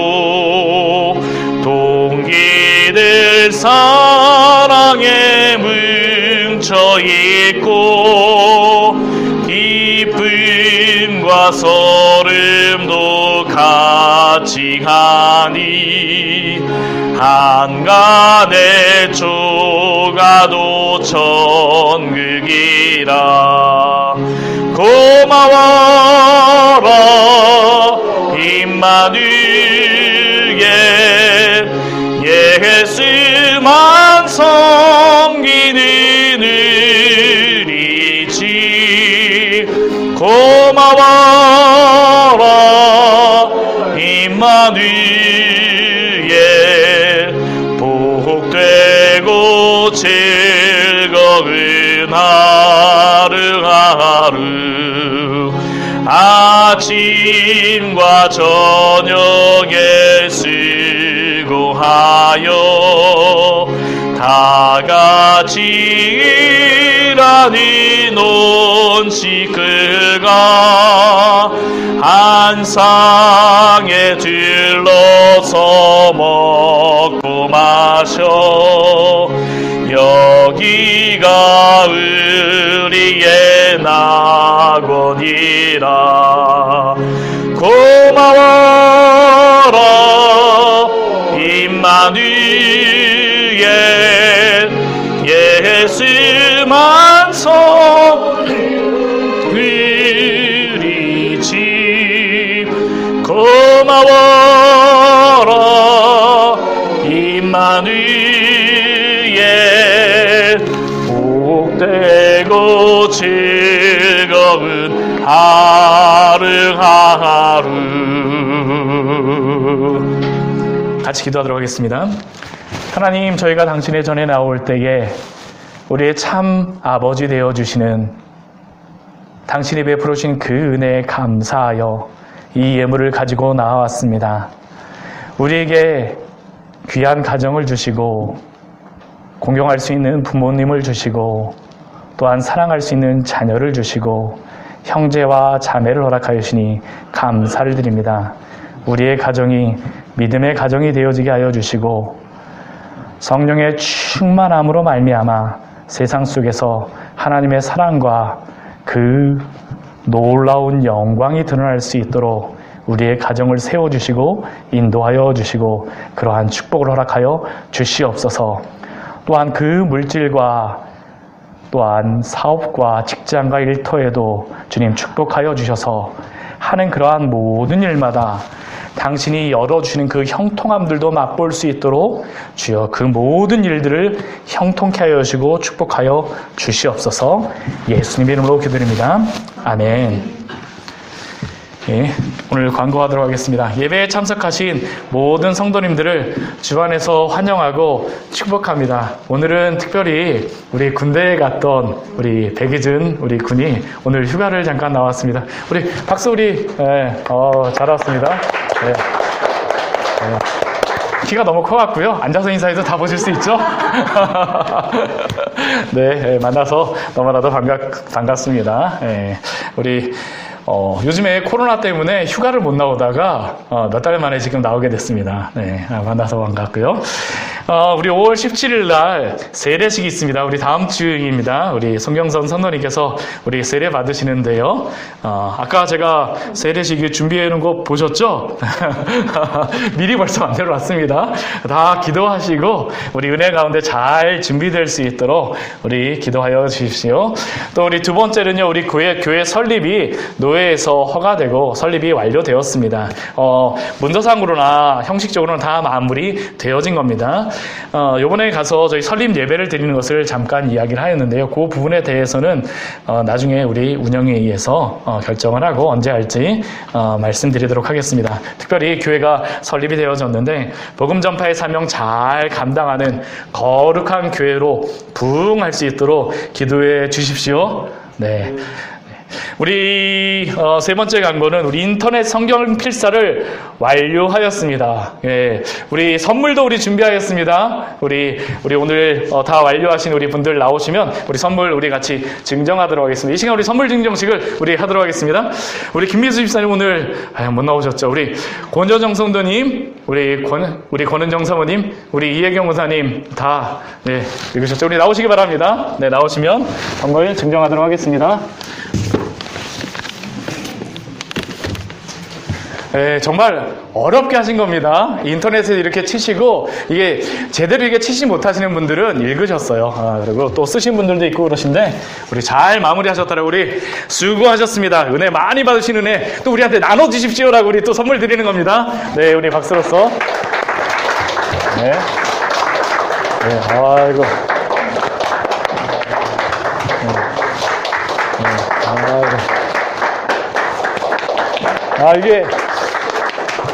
동기들 사랑에 뭉쳐있고 기쁨과 소름도 같이 하니 한간의 조가도 천국이라. 고마워라 임마누엘 예수만 섬기는 우리 집. 고마워라 임마누엘 복되고 즐거운 하루하루. 아침과 저녁에 수고하여 다같이 일하는 온 식구가 한 상에 들러서 먹고 마셔. 여기가 우리의 나 낙원이라 고마워라 임마누엘 예수만 섬기리지 고마워라 임마누엘 복되고 즐거운 하루하루 같이 기도하도록 하겠습니다. 하나님, 저희가 당신의 전에 나올 때에 우리의 참 아버지 되어주시는 당신이 베풀어주신 그 은혜에 감사하여 이 예물을 가지고 나와왔습니다. 우리에게 귀한 가정을 주시고 공경할 수 있는 부모님을 주시고 또한 사랑할 수 있는 자녀를 주시고 형제와 자매를 허락하여 주시니 감사를 드립니다. 우리의 가정이 믿음의 가정이 되어지게 하여 주시고 성령의 충만함으로 말미암아 세상 속에서 하나님의 사랑과 그 놀라운 영광이 드러날 수 있도록 우리의 가정을 세워주시고 인도하여 주시고 그러한 축복을 허락하여 주시옵소서. 또한 그 물질과 또한 사업과 직장과 일터에도 주님 축복하여 주셔서 하는 그러한 모든 일마다 당신이 열어주시는 그 형통함들도 맛볼 수 있도록 주여 그 모든 일들을 형통케 하여 주시고 축복하여 주시옵소서. 예수님의 이름으로 기도드립니다. 아멘. 예, 오늘 광고하도록 하겠습니다. 예배에 참석하신 모든 성도님들을 주 안에서 환영하고 축복합니다. 오늘은 특별히 우리 군대에 갔던 우리 백이준 우리 군이 오늘 휴가를 잠깐 나왔습니다. 우리 박수 우리 잘 왔습니다. 키가 너무 커갖고요. 앉아서 인사해도 다 보실 수 있죠? 네, 만나서 너무나도 반갑습니다. 우리 요즘에 코로나 때문에 휴가를 못 나오다가 몇 달 만에 지금 나오게 됐습니다. 네, 만나서 반갑고요. 우리 5월 17일 날 세례식이 있습니다. 우리 다음 주입니다. 우리 송경선 선생님께서 우리 세례 받으시는데요. 아까 제가 세례식이 준비해 놓은 거 보셨죠? 미리 벌써 만들어 놨습니다. 다 기도하시고 우리 은혜 가운데 잘 준비될 수 있도록 우리 기도하여 주십시오. 또 우리 두 번째는요, 우리 교회 설립이 노회에서 허가되고 설립이 완료되었습니다. 문서상으로나 형식적으로는 다 마무리 되어진 겁니다. 요번에 가서 저희 설립 예배를 드리는 것을 잠깐 이야기를 하였는데요. 그 부분에 대해서는 나중에 우리 운영회의에서 결정을 하고 언제 할지 말씀드리도록 하겠습니다. 특별히 교회가 설립이 되어졌는데 복음 전파의 사명 잘 감당하는 거룩한 교회로 부흥할 수 있도록 기도해 주십시오. 네. 우리 세 번째 광고는 우리 인터넷 성경 필사를 완료하였습니다. 예, 우리 선물도 우리 준비하였습니다. 우리 오늘 다 완료하신 우리 분들 나오시면 우리 선물 우리 같이 증정하도록 하겠습니다. 이 시간 우리 선물 증정식을 우리 하도록 하겠습니다. 우리 김미수 집사님 오늘 못 나오셨죠? 우리 권여정 성도님, 우리 권은정 사모님, 우리 이혜경 의사님 다 읽으셨죠? 우리 나오시기 바랍니다. 네, 나오시면 선물 증정하도록 하겠습니다. 네, 정말 어렵게 하신 겁니다. 인터넷에 이렇게 치시고 이게 제대로 이게 치지 못하시는 분들은 읽으셨어요. 그리고 또 쓰신 분들도 있고 그러신데 우리 잘 마무리하셨다라고 우리 수고하셨습니다. 은혜 많이 받으신 은혜 또 우리한테 나눠주십시오라고 우리 또 선물 드리는 겁니다. 네, 우리 박수로서. 네, 아이고. 이게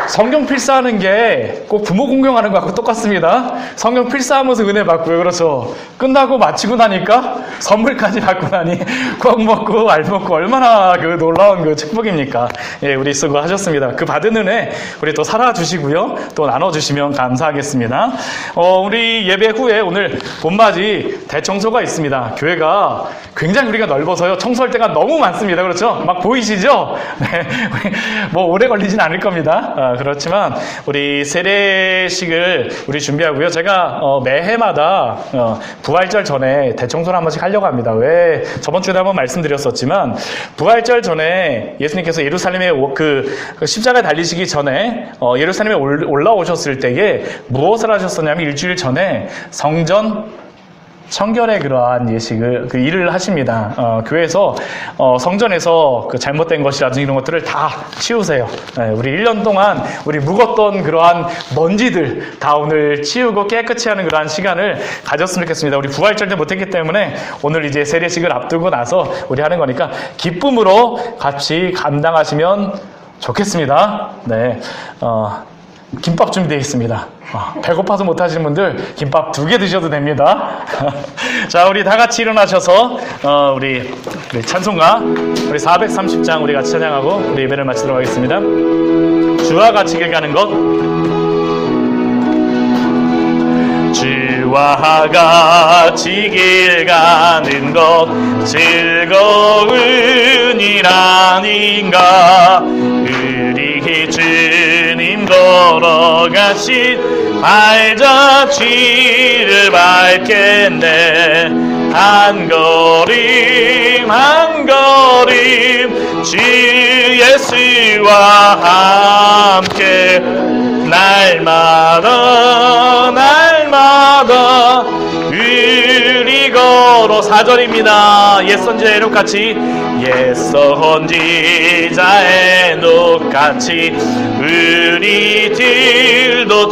성경 필사하는 게 꼭 부모 공경하는 것하고 똑같습니다. 성경 필사하면서 은혜 받고요. 그렇죠. 끝나고 마치고 나니까 선물까지 받고 나니 꼭 먹고 알 먹고 얼마나 그 놀라운 그 축복입니까? 예, 우리 수고하셨습니다. 그 받은 은혜 우리 또 살아주시고요. 또 나눠주시면 감사하겠습니다. 우리 예배 후에 오늘 봄맞이 대청소가 있습니다. 교회가 굉장히 우리가 넓어서요. 청소할 때가 너무 많습니다. 그렇죠? 막 보이시죠? 네, 뭐 오래 걸리진 않을 겁니다. 그렇지만 우리 세례식을 우리 준비하고요. 제가 매해마다 부활절 전에 대청소를 한 번씩 하려고 합니다. 왜 저번 주에 한번 말씀드렸었지만 부활절 전에 예수님께서 예루살렘에 그 십자가에 달리시기 전에 예루살렘에 올라오셨을 때에 무엇을 하셨었냐면 일주일 전에 성전 청결의 그러한 예식을 일을 하십니다. 교회에서 성전에서 그 잘못된 것이라든지 이런 것들을 다 치우세요. 우리 1년 동안 우리 묵었던 그러한 먼지들 다 오늘 치우고 깨끗이 하는 그러한 시간을 가졌으면 좋겠습니다. 우리 부활절 때 못했기 때문에 오늘 이제 세례식을 앞두고 나서 우리 하는 거니까 기쁨으로 같이 감당하시면 좋겠습니다. 네, 김밥 준비되어 있습니다. 배고파서 못하시는 분들 김밥 2개 드셔도 됩니다. 자, 우리 다 같이 일어나셔서 우리 찬송가 우리 430장 우리 같이 찬양하고 우리 예배를 마치도록 하겠습니다. 주와 같이 길 가는 것, 주와 같이 길 가는 것 즐거운 일 아닌가. 우리 주님 걸어가신 발자취를 밟겠네. 한 걸음 한 걸음 주 예수와 함께 날마다 날마다 우리 걸어 4절입니다. 옛선지자의 녹같이 옛선지자의 녹같이 우리들도